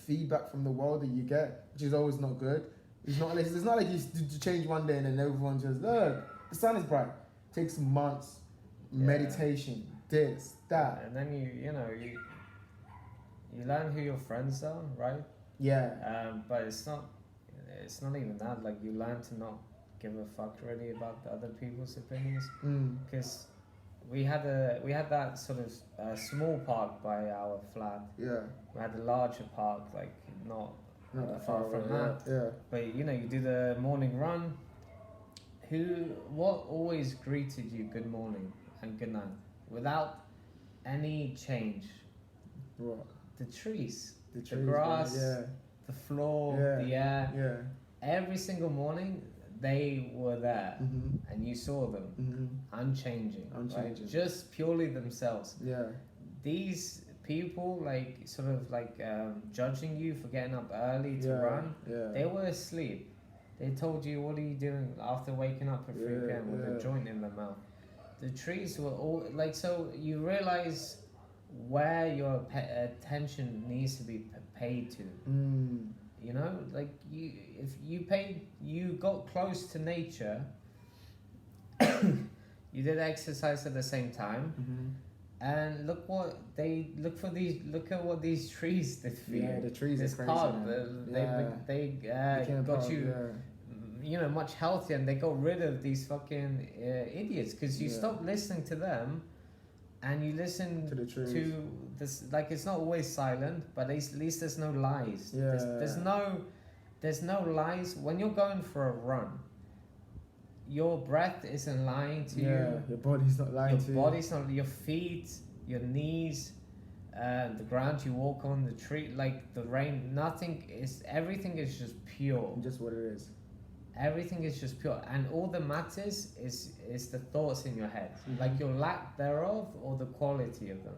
Speaker 1: feedback from the world that you get, which is always not good. It's not like you change one day and then everyone just, look, the sun is bright. It takes months, meditation, this, that.
Speaker 2: And then you learn who your friends are, right?
Speaker 1: Yeah.
Speaker 2: But it's not even that. Like, you learn to not give a fuck really about the other people's opinions, because we had that sort of small park by our flat.
Speaker 1: Yeah.
Speaker 2: We had a larger park, like not far from that.
Speaker 1: Yeah.
Speaker 2: But you do the morning run. What always greeted you good morning and good night without any change?
Speaker 1: What?
Speaker 2: The trees, the
Speaker 1: grass,
Speaker 2: grass, the floor, the air.
Speaker 1: Yeah.
Speaker 2: Every single morning, they were there, and you saw them, unchanging, right? Just purely themselves.
Speaker 1: Yeah.
Speaker 2: These people, like, sort of like judging you for getting up early to run. Yeah. They were asleep. They told you, what are you doing after waking up at 3 p.m. with a joint in their mouth? The trees were all like, so you realize where your attention needs to be paid to. You know, like if you got close to nature, you did exercise at the same time, and look at what these trees did for you.
Speaker 1: Yeah, the trees
Speaker 2: this
Speaker 1: are crazy.
Speaker 2: park, they got you, much healthier, and they got rid of these fucking idiots because you stop listening to them, and you listen
Speaker 1: To the truth.
Speaker 2: to this. Like, it's not always silent, but at least there's no lies.
Speaker 1: Yeah.
Speaker 2: There's no lies when you're going for a run. Your breath isn't lying to you.
Speaker 1: Your body's not lying to you.
Speaker 2: Your body's not. Your feet, your knees, the ground you walk on, the tree, like the rain. Everything is just pure.
Speaker 1: Just what it is.
Speaker 2: Everything is just pure, and all that matters is the thoughts in your head, like your lack thereof or the quality of them.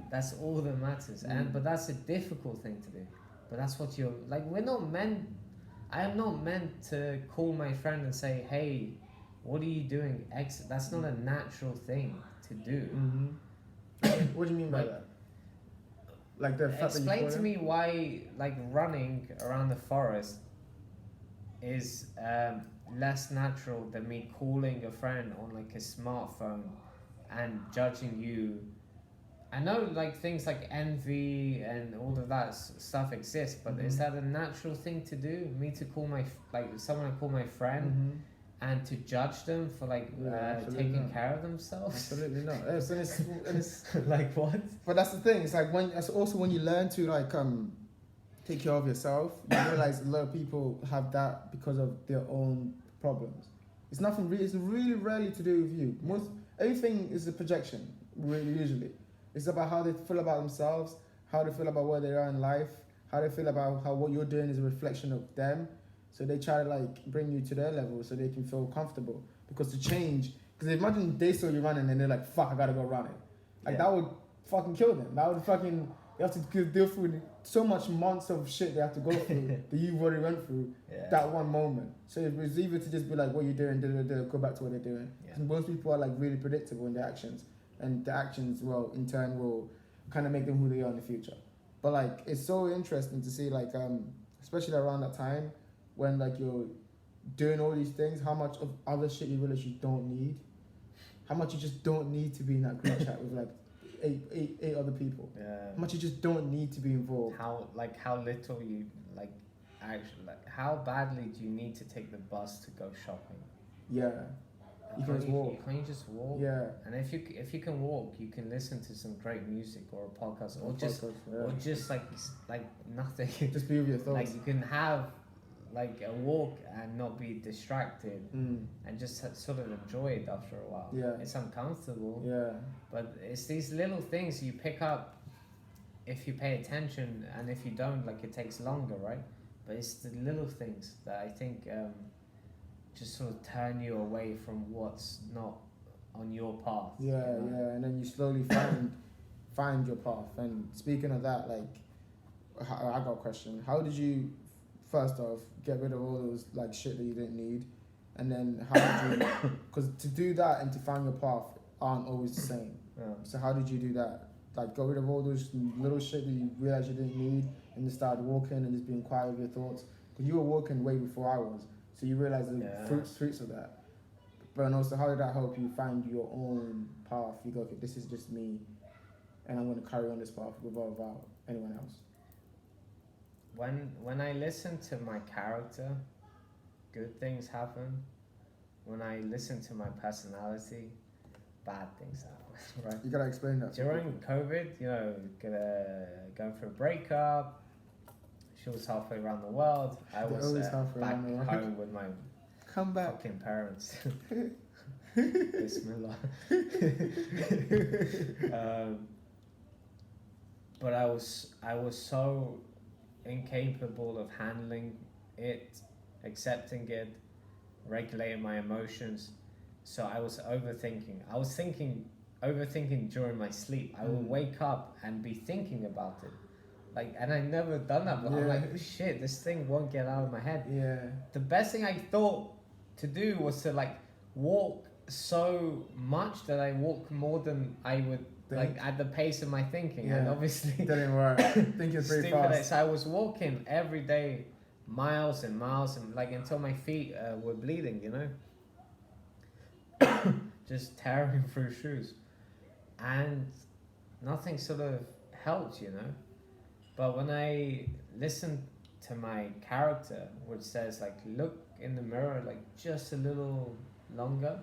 Speaker 2: That's all that matters. But that's a difficult thing to do. But that's what you're like. I am not meant to call my friend and say, "Hey, what are you doing?" That's not a natural thing to do.
Speaker 1: What do you mean by that? Like the fact
Speaker 2: explain to me why, like, running around the forest is less natural than me calling a friend on like a smartphone and judging you. I know like things like envy and all of that stuff exists, but is that a natural thing to do? Me to call someone I call my friend and to judge them for taking care of themselves?
Speaker 1: Absolutely not. It's
Speaker 2: like what?
Speaker 1: But that's the thing. It's like when you learn to take care of yourself, you realize a lot of people have that because of their own problems. It's nothing really. It's really rarely to do with you. Everything is a projection. Really, usually, it's about how they feel about themselves, how they feel about where they are in life, how they feel about how what you're doing is a reflection of them. So they try to bring you to their level so they can feel comfortable. Because to change, because imagine they saw you running and they're like, "Fuck, I gotta go running." That would fucking kill them. That would fucking. You have to deal through so much months of shit they have to go through that you've already went through that one moment. So it's either to just be like, what you're doing, go back to what they're doing. Yeah. Most people are really predictable in their actions. And the actions, in turn will kind of make them who they are in the future. But it's so interesting to see especially around that time when you're doing all these things, how much of other shit you realize you don't need. How much you just don't need to be in that group chat with eight other people.
Speaker 2: Yeah.
Speaker 1: How much you just don't need to be involved.
Speaker 2: How little you actually how badly do you need to take the bus to go shopping?
Speaker 1: Yeah. You can just walk.
Speaker 2: Can't you just walk?
Speaker 1: Yeah.
Speaker 2: And if you can walk, you can listen to some great music or a podcast or just nothing.
Speaker 1: Just be with your thoughts.
Speaker 2: You can have a walk and not be distracted and just sort of enjoy it after a while.
Speaker 1: Yeah.
Speaker 2: It's uncomfortable.
Speaker 1: Yeah.
Speaker 2: But it's these little things you pick up if you pay attention, and if you don't, it takes longer, right? But it's the little things that I think just sort of turn you away from what's not on your path.
Speaker 1: Yeah, and then you slowly find your path. And speaking of that, I got a question. How did you, first off, get rid of all those shit that you didn't need? And then how did you, because to do that and to find your path aren't always the same.
Speaker 2: Yeah.
Speaker 1: So how did you do that? Got rid of all those little shit that you realized you didn't need and just started walking and just being quiet with your thoughts? Because you were walking way before I was. So you realize the fruits of that. But also, how did that help you find your own path? You go, okay, this is just me, and I'm going to carry on this path without anyone else.
Speaker 2: When I listen to my character, good things happen. When I listen to my personality, bad things happen. Right?
Speaker 1: You gotta explain that.
Speaker 2: During COVID, going for a breakup. She was halfway around the world. I was back home with my fucking parents. Bismillah. But I was so incapable of handling it, accepting it, regulating my emotions. So I was overthinking. Overthinking during my sleep. I would wake up and be thinking about it. And I never done that, but I'm like, oh shit, this thing won't get out of my head.
Speaker 1: Yeah.
Speaker 2: The best thing I thought to do was to walk so much that I walk more than I would at the pace of my thinking.
Speaker 1: Yeah.
Speaker 2: And obviously
Speaker 1: it didn't work. Thinking pretty fast.
Speaker 2: So I was walking every day, miles and miles, and until my feet were bleeding, just tearing through shoes, and nothing sort of helped, But when I listen to my character, which says in the mirror like just a little longer,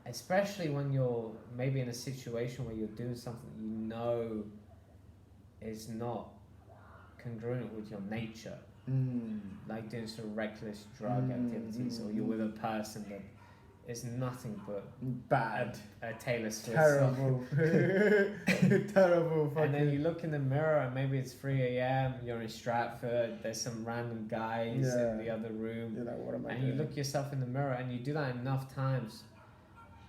Speaker 2: especially when you're maybe in a situation where you're doing something you know is not congruent with your nature, like doing sort of reckless drug activities, or you're with a person that is nothing but
Speaker 1: bad,
Speaker 2: a Taylor Swift
Speaker 1: terrible, terrible.
Speaker 2: And then you look in the mirror and maybe it's 3 a.m. You're in Stratford. There's some random guys in the other room.
Speaker 1: You're like, what am I
Speaker 2: and
Speaker 1: doing?
Speaker 2: you look yourself in the mirror, and you do that enough times.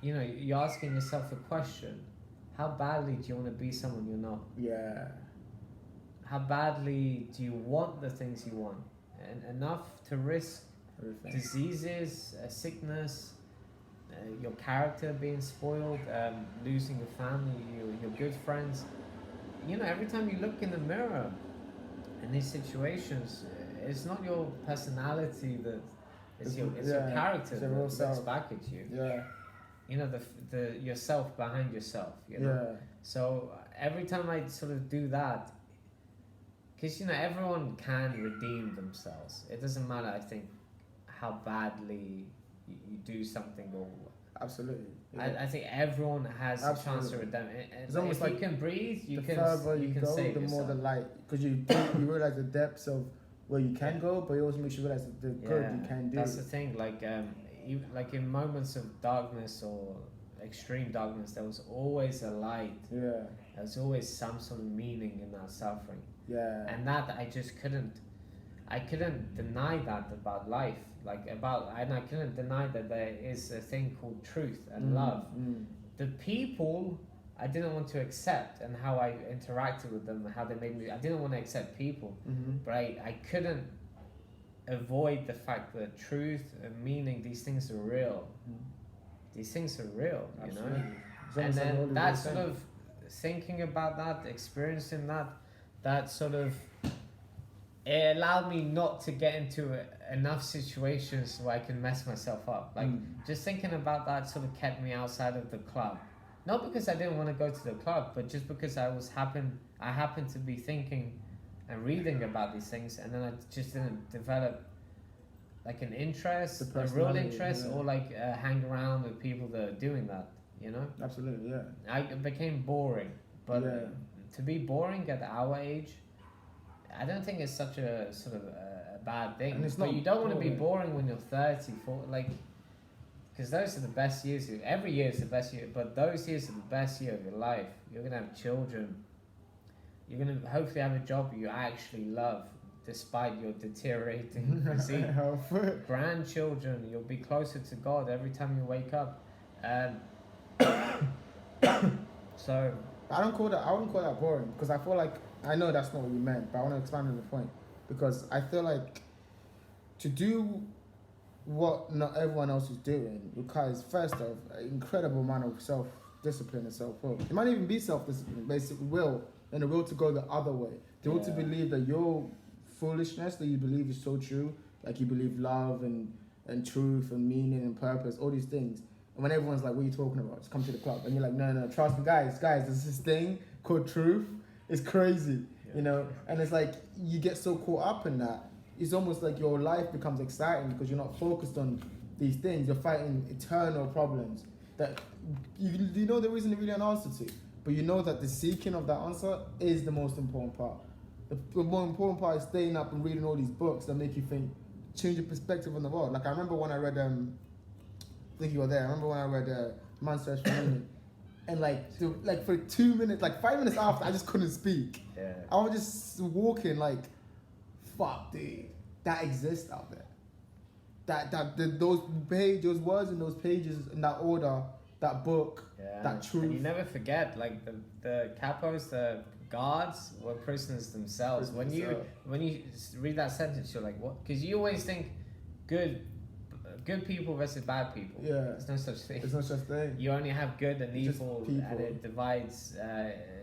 Speaker 2: You know, you're asking yourself the question: how badly do you want to be someone you're not?
Speaker 1: Yeah.
Speaker 2: How badly do you want the things you want? And enough to risk diseases, sickness, your character being spoiled, losing your family, your good friends. You know, every time you look in the mirror in these situations, it's not your personality it's your character that looks back at you.
Speaker 1: Yeah.
Speaker 2: You know, the yourself behind yourself, you know.
Speaker 1: Yeah.
Speaker 2: So every time I sort of do that, because, you know, everyone can redeem themselves. It doesn't matter, I think, how badly you do something or...
Speaker 1: Absolutely. Yeah.
Speaker 2: I think everyone has a chance to redeem it.
Speaker 1: It's almost
Speaker 2: if
Speaker 1: like
Speaker 2: you can breathe, you
Speaker 1: the
Speaker 2: can
Speaker 1: further you
Speaker 2: can
Speaker 1: go,
Speaker 2: save
Speaker 1: the more
Speaker 2: yourself.
Speaker 1: the light. Because you realize the depths of where you can go, but you also make sure you realize the good you can do.
Speaker 2: That's the thing. Like like in moments of darkness or extreme darkness, there was always a light.
Speaker 1: Yeah.
Speaker 2: There was always some sort of meaning in that suffering.
Speaker 1: Yeah.
Speaker 2: And that I just couldn't deny that about life. And I couldn't deny that there is a thing called truth and love. The people I didn't want to accept, and how I interacted with them, how they made me. I didn't want to accept people, but I couldn't avoid the fact that truth and meaning, these things are real. These things are real,
Speaker 1: Absolutely.
Speaker 2: you know. And then that sort of thinking about that, experiencing that sort of, it allowed me not to get into enough situations where I can mess myself up. Like just thinking about that sort of kept me outside of the club. Not because I didn't want to go to the club, but just because I happened to be thinking and reading about these things, and then I just didn't develop like an interest, a real interest, or like hang around with people that are doing that, you know?
Speaker 1: Absolutely, yeah.
Speaker 2: I became boring, but to be boring at our age, I don't think it's such a sort of a bad thing.
Speaker 1: And it's
Speaker 2: but
Speaker 1: not
Speaker 2: you don't want to
Speaker 1: boring.
Speaker 2: be boring when you're 30, 40, like, because those are the best years. Every year is the best year, but those years are the best year of your life. You're going to have children. You're going to hopefully have a job you actually love, despite your deteriorating physique. Grandchildren, you'll be closer to God every time you wake up. So
Speaker 1: I wouldn't call that boring, because I feel like, I know that's not what you meant, but I want to expand on the point, because I feel like to do what not everyone else is doing requires, first off, an incredible amount of self-discipline and self-will. It might even be self-discipline, basically will, and the will to go the other way. The will to believe that your foolishness that you believe is so true, like you believe love and truth and meaning and purpose, all these things. And when everyone's like, what are you talking about? Just come to the club. And you're like, no, trust me, guys, there's this thing called truth. It's crazy, you know? And it's like, you get so caught up in that. It's almost like your life becomes exciting because you're not focused on these things. You're fighting eternal problems that you know there isn't really an answer to. But you know that the seeking of that answer is the most important part. The more important part is staying up and reading all these books that make you think, change your perspective on the world. Like I remember when I read, I think you were there. I remember when I read Man's Search for Meaning. And like for 2 minutes, like 5 minutes after, I just couldn't speak.
Speaker 2: Yeah.
Speaker 1: I was just walking like, fuck, dude, that exists out there. Those words in those pages in that order, that book, that truth.
Speaker 2: And you never forget, like the capos, the guards were prisoners themselves. When you read that sentence, you're like, what? Because you always think good people versus bad people.
Speaker 1: Yeah.
Speaker 2: There's no such thing.
Speaker 1: There's no such thing.
Speaker 2: You only have good and
Speaker 1: Just
Speaker 2: evil,
Speaker 1: people.
Speaker 2: and it divides,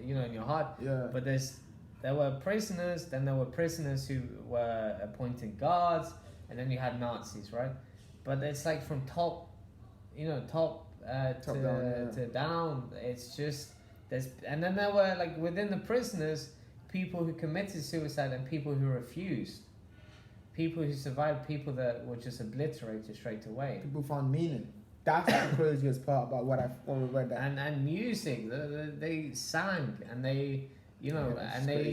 Speaker 2: in your heart.
Speaker 1: Yeah.
Speaker 2: But there were prisoners, then there were prisoners who were appointed guards, and then you had Nazis, right? But it's like from top to down. It's just and then there were like within the prisoners, people who committed suicide and people who refused. people who survived, people that were just obliterated straight away.
Speaker 1: People found meaning. That's the craziest part about when we read that.
Speaker 2: And music, they sang and they, you know,
Speaker 1: Yeah,
Speaker 2: and they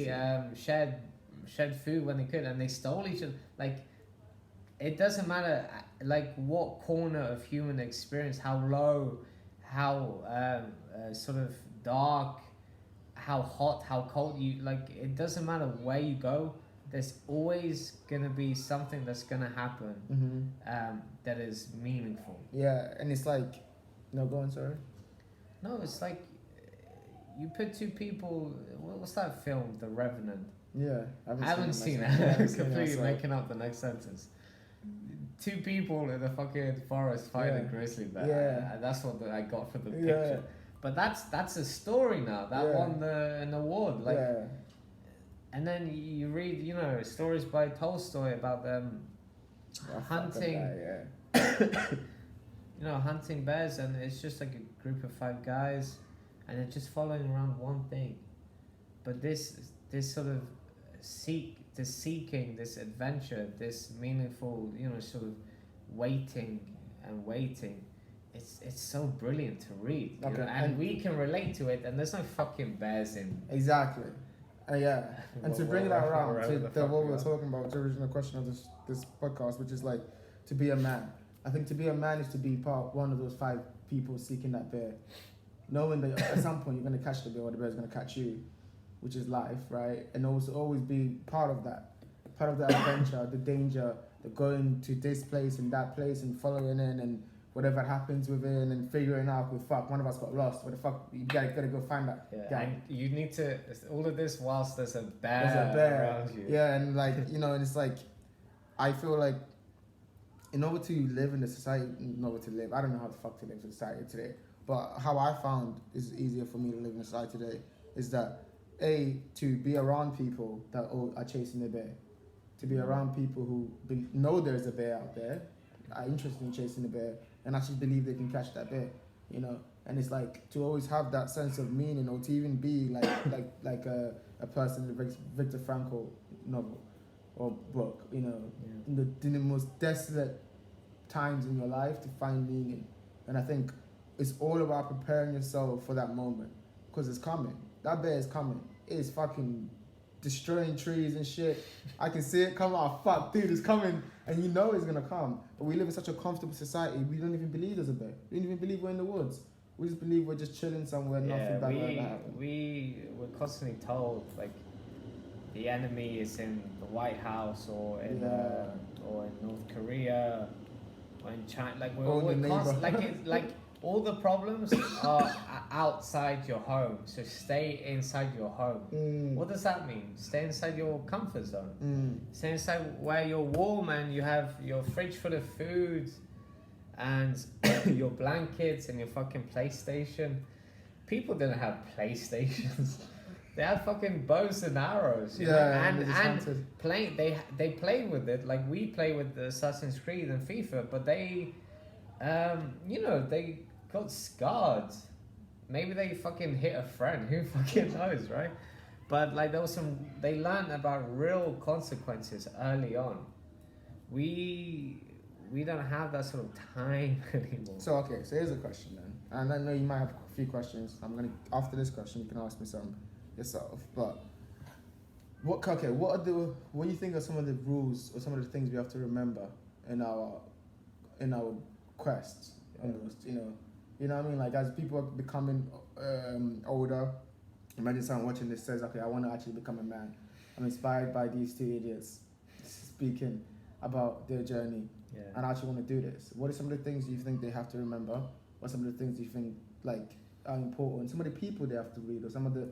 Speaker 2: shared food when they could, and they stole each other. Like, it doesn't matter, like, what corner of human experience, how low, how sort of dark, how hot, how cold you, like, it doesn't matter where you go. There's always gonna be something that's gonna happen that is meaningful.
Speaker 1: Yeah, and it's like, no, go on, sorry.
Speaker 2: No, it's like you put two people. What's that film, The Revenant?
Speaker 1: Yeah,
Speaker 2: I haven't seen it. I'm completely making up the next sentence. Two people in the fucking forest fighting a grizzly bear.
Speaker 1: Yeah,
Speaker 2: That's what I got for the picture. But that's a story now. That won an award. Like, and then you read, you know, stories by Tolstoy about them hunting. You know, hunting bears, and it's just like a group of 5 guys, and they're just following around one thing. But this sort of seeking, this adventure, this meaningful, you know, sort of waiting. It's so brilliant to read, you know? And we can relate to it, and there's no fucking bears in.
Speaker 1: Exactly. And to bring that around to what we were talking about, the original question of this podcast, which is like to be a man. I think to be a man is to be one of those 5 people seeking that bear, knowing that at some point you're going to catch the bear or the bear's going to catch you, which is life, right? And also always be part of that adventure, the danger, the going to this place and that place and following in and whatever happens within and figuring out, one of us got lost. What the fuck? You gotta go find that guy.
Speaker 2: And you need to, all of this whilst there's a bear around you.
Speaker 1: Yeah, and like, you know, and it's like, I feel like in order to live in the society, I don't know how the fuck to live in society today, but how I found is easier for me to live in society today is that, to be around people that are chasing the bear, to be around people who know there's a bear out there, are interested in chasing the bear, and actually believe they can catch that bear, you know. And it's like to always have that sense of meaning, or to even be like a person in the Viktor Frankl novel or book, you know, in the most desolate times in your life to find meaning. And I think it's all about preparing yourself for that moment, because it's coming. That bear is coming. It's fucking destroying trees and shit. I can see it come out. Fuck, dude, it's coming, and you know it's gonna come. But we live in such a comfortable society. We don't even believe there's a bear. We don't even believe we're in the woods. We just believe we're just chilling somewhere. Nothing bad will ever happen.
Speaker 2: We're constantly told like the enemy is in the White House or in North Korea or in China. Like we're constantly all the problems are outside your home, so stay inside your home. What does that mean? Stay inside your comfort zone. Stay inside where you're warm and you have your fridge full of food and your blankets and your fucking PlayStation. People didn't have PlayStations. They had fucking bows and arrows, you know? And they played with it like we play with Assassin's Creed and FIFA, but they they got scarred. Maybe they fucking hit a friend. Who fucking knows, right? But like they learned about real consequences early on. We don't have that sort of time anymore.
Speaker 1: So here's a question then. And I know you might have a few questions. After this question you can ask me some yourself. But what do you think are some of the rules or some of the things we have to remember in our quests? Almost, you know what I mean? Like as people are becoming older, imagine someone watching this says, okay, I want to actually become a man. I'm inspired by these 2 idiots speaking about their journey, and I actually want to do this. What are some of the things you think they have to remember? What are some of the things you think like are important? Some of the people they have to read, or some of the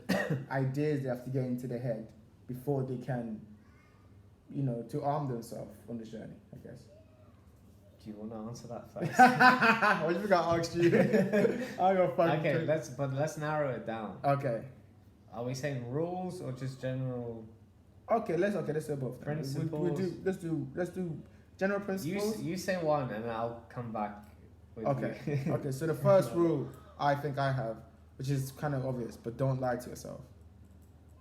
Speaker 1: ideas they have to get into their head before they can, to arm themselves on this journey, I guess.
Speaker 2: Do you want to answer that first?
Speaker 1: What do you think I asked you?
Speaker 2: Let's narrow it down.
Speaker 1: Okay.
Speaker 2: Are we saying rules or just general?
Speaker 1: Okay, let's do both.
Speaker 2: Principles.
Speaker 1: Let's do general principles.
Speaker 2: You say one, and I'll come back with you.
Speaker 1: Okay. So the first rule I think I have, which is kind of obvious, but don't lie to yourself.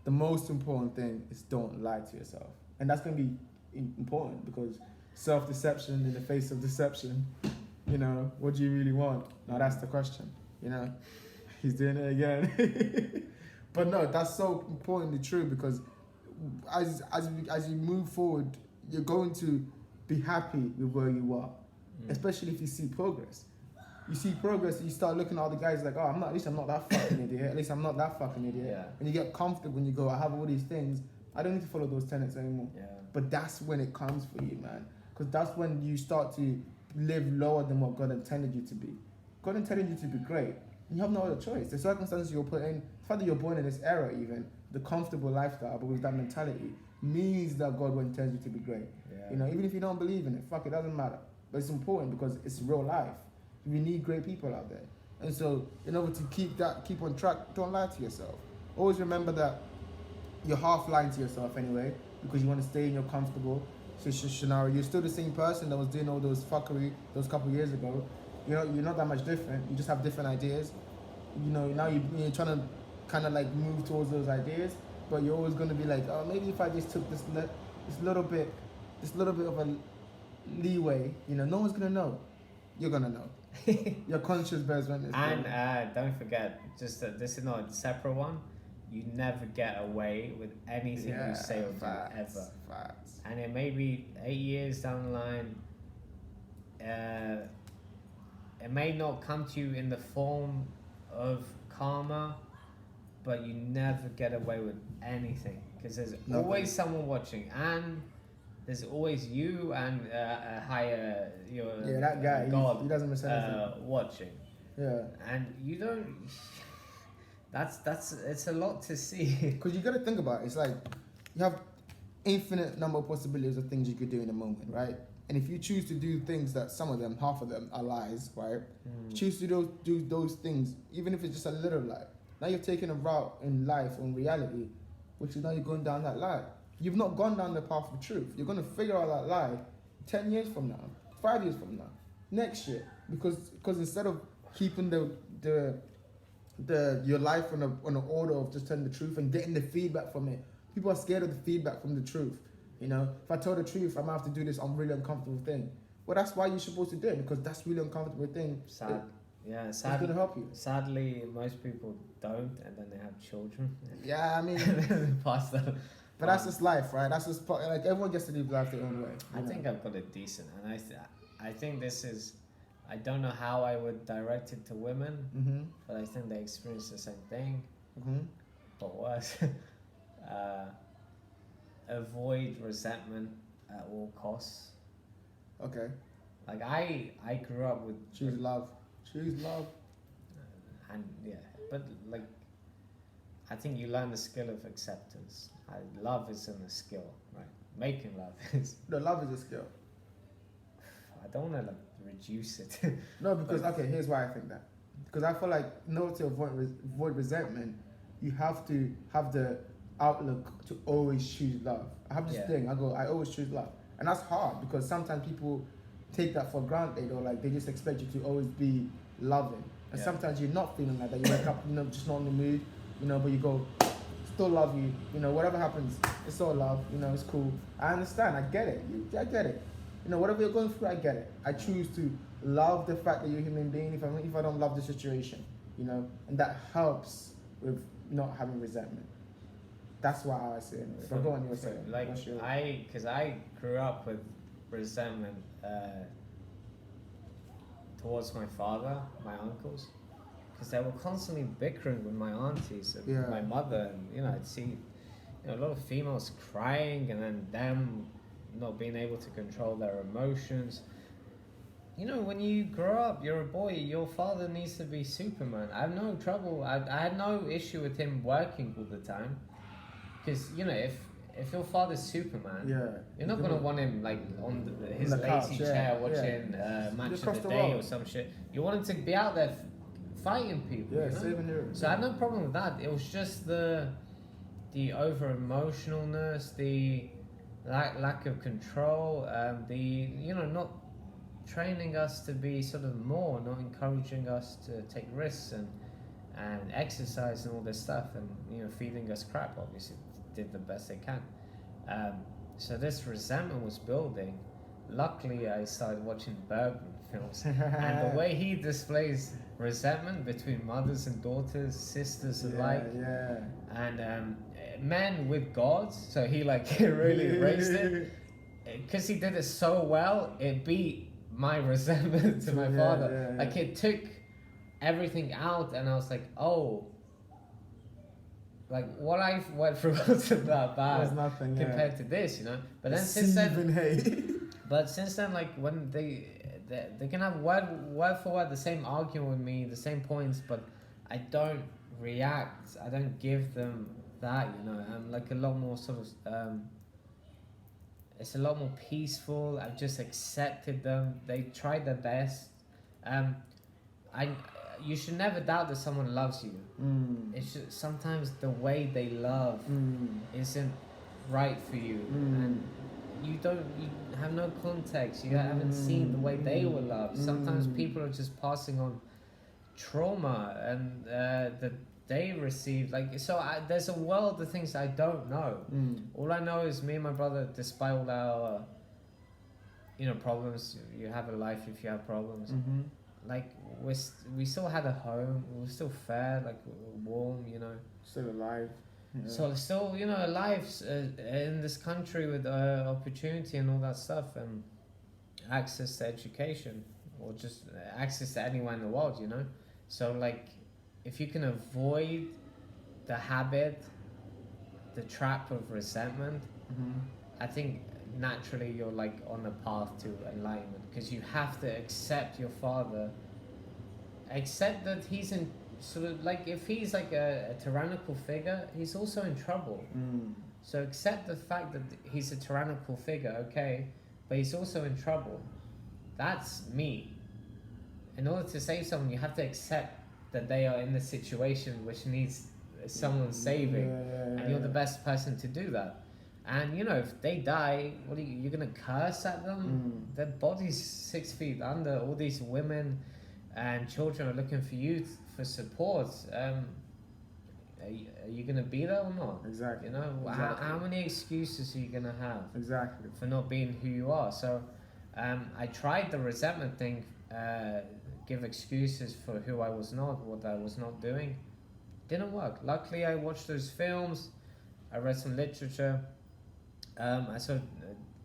Speaker 1: The most important thing is don't lie to yourself, and that's gonna be important, because self-deception in the face of deception, you know, what do you really want? Now that's the question, you know. He's doing it again. But no, that's so importantly true, because as you move forward, you're going to be happy with where you are, especially if you see progress. You see progress, you start looking at all the guys like, oh, at least I'm not that fucking idiot. At least I'm not that fucking idiot.
Speaker 2: Yeah.
Speaker 1: And you get comfortable when you go, I have all these things. I don't need to follow those tenets anymore.
Speaker 2: Yeah.
Speaker 1: But that's when it comes for you, man. Because that's when you start to live lower than what God intended you to be. God intended you to be great. And you have no other choice. The circumstances you're put in, the fact that you're born in this era even, the comfortable lifestyle, but with that mentality, means that God intends you to be great.
Speaker 2: Yeah.
Speaker 1: You know, even if you don't believe in it, fuck, it doesn't matter. But it's important because it's real life. We need great people out there. And so, in order to keep on track, don't lie to yourself. Always remember that you're half lying to yourself anyway, because you want to stay in your comfortable scenario. You're still the same person that was doing all those fuckery those couple of years ago. You know, you're not that much different. You just have different ideas. You know, now you're trying to kind of like move towards those ideas, but you're always going to be like, oh, maybe if I just took this little bit of a leeway, you know, no one's going to know. You're going to know. Your conscious bears witness.
Speaker 2: And don't forget, just that this is not a separate one. You never get away with anything you say or do ever.
Speaker 1: Facts.
Speaker 2: And it may be 8 years down the line. It may not come to you in the form of karma, but you never get away with anything, because there's always someone watching, and there's always you and a higher
Speaker 1: that guy.
Speaker 2: God.
Speaker 1: He doesn't miss anything.
Speaker 2: Watching.
Speaker 1: Yeah.
Speaker 2: And you don't. That's it's a lot to see.
Speaker 1: Because you got to think about it. It's like you have infinite number of possibilities of things you could do in a moment, right? And if you choose to do things that half of them are lies, right? You choose to do those things, even if it's just a little lie. Now you're taking a route in life or in reality, which is now you're going down that lie. You've not gone down the path of truth. You're going to figure out that lie 10 years from now, 5 years from now, next year. Because instead of keeping your life on an order of just telling the truth and getting the feedback from it, people are scared of the feedback from the truth. You know, if I tell the truth, I might have to do this really uncomfortable thing. Well, that's why you're supposed to do it, because that's really uncomfortable thing. It's going to help you.
Speaker 2: Sadly, most people don't, and then they have children.
Speaker 1: Yeah, I mean, but that's just life, right? That's just like everyone gets to live life their own way.
Speaker 2: I think I've got it decent, and I think this is. I don't know how I would direct it to women, but I think they experience the same thing, but worse. Avoid resentment at all costs.
Speaker 1: Okay.
Speaker 2: Like I grew up with
Speaker 1: choose love,
Speaker 2: and yeah, but like I think you learn the skill of acceptance. Love isn't a skill, right? Making love is.
Speaker 1: No, love is a skill.
Speaker 2: I don't want to like reduce it.
Speaker 1: No, because okay, here's why I think that. Because I feel like in order to avoid resentment, you have to have the outlook to always choose love. I have this thing. I always choose love, and that's hard because sometimes people take that for granted, or like they just expect you to always be loving, and sometimes you're not feeling like that. You wake up, just not in the mood, but you go, still love you, whatever happens, it's all love, it's cool. I understand, I get it, I get it. Whatever you're going through, I get it. I choose to love the fact that you're a human being if I don't love the situation, and that helps with not having resentment. That's why I say it. But go on, you were saying.
Speaker 2: Like, because I grew up with resentment towards my father, my uncles, because they were constantly bickering with my aunties and my mother, and I'd see a lot of females crying and then them not being able to control their emotions. When you grow up, you're a boy, your father needs to be Superman. I have no trouble, I had no issue with him working all the time, because if your father's Superman, you're not gonna want him like on his lazy chair watching Match of the Day or some shit. You want him to be out there fighting people.
Speaker 1: Saving heroes.
Speaker 2: So I had no problem with that. It was just the over emotionalness, the lack of control, not training us to be sort of more, not encouraging us to take risks and exercise and all this stuff, and feeding us crap. Obviously, did the best they can. So this resentment was building. Luckily, I started watching Bergman films, and the way he displays resentment between mothers and daughters, sisters alike,
Speaker 1: yeah.
Speaker 2: and men with gods. So he like really raised it because he did it so well. It beat my resentment to my father.
Speaker 1: Yeah.
Speaker 2: Like it took everything out, and I was like, oh. Like what I went through wasn't that bad
Speaker 1: There's nothing
Speaker 2: compared to this, you know. But then since then, like when they can have word for word the same argument with me, the same points, but I don't react. I don't give them that, you know. I'm like a lot more sort of. It's a lot more peaceful. I've just accepted them. They tried their best. You should never doubt that someone loves you. It's just, sometimes the way they love isn't right for you, and you have no context. You haven't seen the way they were loved. Sometimes people are just passing on trauma and that they received. Like there's a world of things I don't know. All I know is me and my brother, despite all our problems. You have a life if you have problems. Like we still had a home. We were still fed, like warm, you know.
Speaker 1: Still alive. Yeah.
Speaker 2: So still, alive in this country with opportunity and all that stuff, and access to education, or just access to anywhere in the world, you know. So like, if you can avoid the habit, the trap of resentment, I think naturally you're like on a path to enlightenment, because you have to accept your father, accept that he's in sort of like, if he's like a tyrannical figure, he's also in trouble. So accept the fact that he's a tyrannical figure, okay, but he's also in trouble. That's me. In order to save someone, you have to accept that they are in the situation which needs someone saving, and you're the best person to do that. And if they die, what are you're gonna curse at them? Their body's 6 feet under. All these women and children are looking for you for support. Are you gonna be there or not?
Speaker 1: Exactly.
Speaker 2: Exactly. How many excuses are you gonna have?
Speaker 1: Exactly.
Speaker 2: For not being who you are. So, I tried the resentment thing. Give excuses for who I was not, what I was not doing. Didn't work. Luckily, I watched those films. I read some literature. I sort of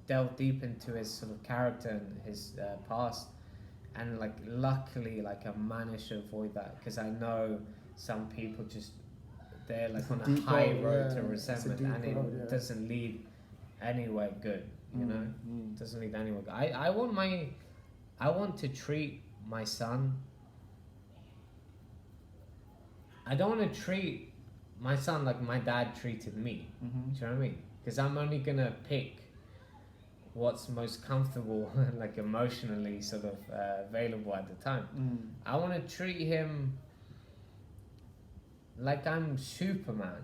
Speaker 2: delved deep into his sort of character and his past, and like luckily, like I managed to avoid that, because I know some people they're like on a high road to resentment, and it doesn't lead anywhere good. It doesn't lead anywhere good. I want to treat my son. I don't want to treat my son like my dad treated me. Do you know what I mean? Because I'm only gonna pick what's most comfortable, like emotionally sort of available at the time. I want to treat him like I'm Superman,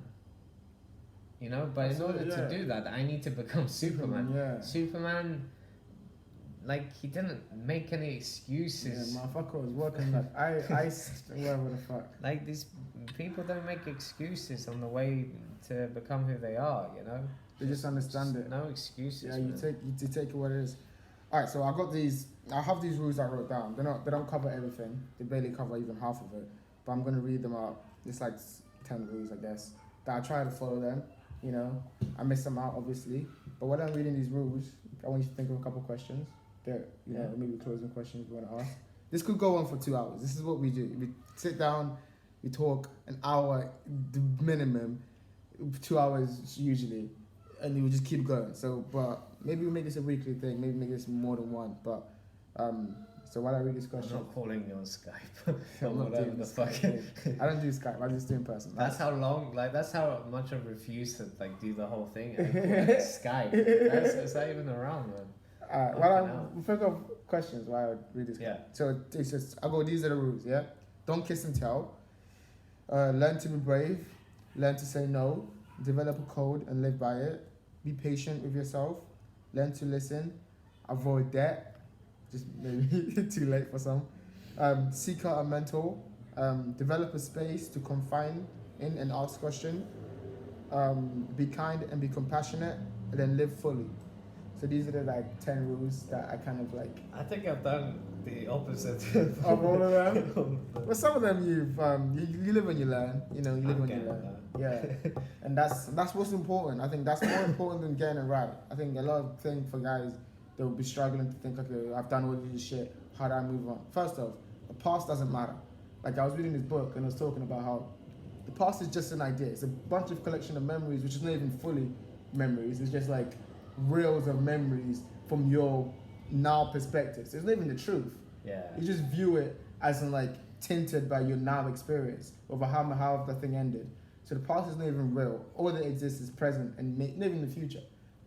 Speaker 2: but in order to do that, I need to become Superman. Superman, like, he didn't make any excuses.
Speaker 1: Yeah, motherfucker was working like whatever the fuck.
Speaker 2: Like, these people don't make excuses on the way to become who they are,
Speaker 1: They just understand it.
Speaker 2: No excuses.
Speaker 1: Yeah, you take it what it is. Alright, so I have these rules I wrote down. They don't cover everything. They barely cover even half of it. But I'm gonna read them out. It's like 10 rules, I guess. That I try to follow them. I miss them out, obviously. But when I'm reading these rules, I want you to think of a couple questions. Maybe closing questions you want to ask. This could go on for 2 hours. This is what we do. We sit down, we talk an hour, the minimum, 2 hours usually, and we just keep going. So, but maybe we make this a weekly thing. Maybe make this more than one. But so while I read this question,
Speaker 2: I'm not calling you on Skype.
Speaker 1: I'm not
Speaker 2: whatever
Speaker 1: doing
Speaker 2: the
Speaker 1: Skype.
Speaker 2: fuck.
Speaker 1: I don't do Skype. I just do in person.
Speaker 2: That's how long. Like, that's how much I've refused to do the whole thing. And Skype. It's not even around, man.
Speaker 1: We'll think of questions while I read this.
Speaker 2: Yeah.
Speaker 1: So it's just, these are the rules, yeah? Don't kiss and tell. Learn to be brave. Learn to say no. Develop a code and live by it. Be patient with yourself. Learn to listen. Avoid debt. Just maybe too late for some. Seek out a mentor. Develop a space to confine in and ask questions. Be kind and be compassionate. and then live fully. So these are the like 10 rules that I kind of like.
Speaker 2: I think I've done the opposite
Speaker 1: Of all of them. Well, some of them you live and you learn. You know, you live and you learn. Yeah, and that's what's important. I think that's more important than getting it right. I think a lot of things for guys, they'll be struggling to think, okay, I've done all this shit. How do I move on? First off, the past doesn't matter. Like I was reading this book and I was talking about how the past is just an idea. It's a bunch of collection of memories, which is not even fully memories. It's just like reels of memories from your now perspective. So it's not even the truth.
Speaker 2: Yeah.
Speaker 1: You just view it as in like tinted by your now experience over how the thing ended. So the past is not even real. All that exists is present and not even the future.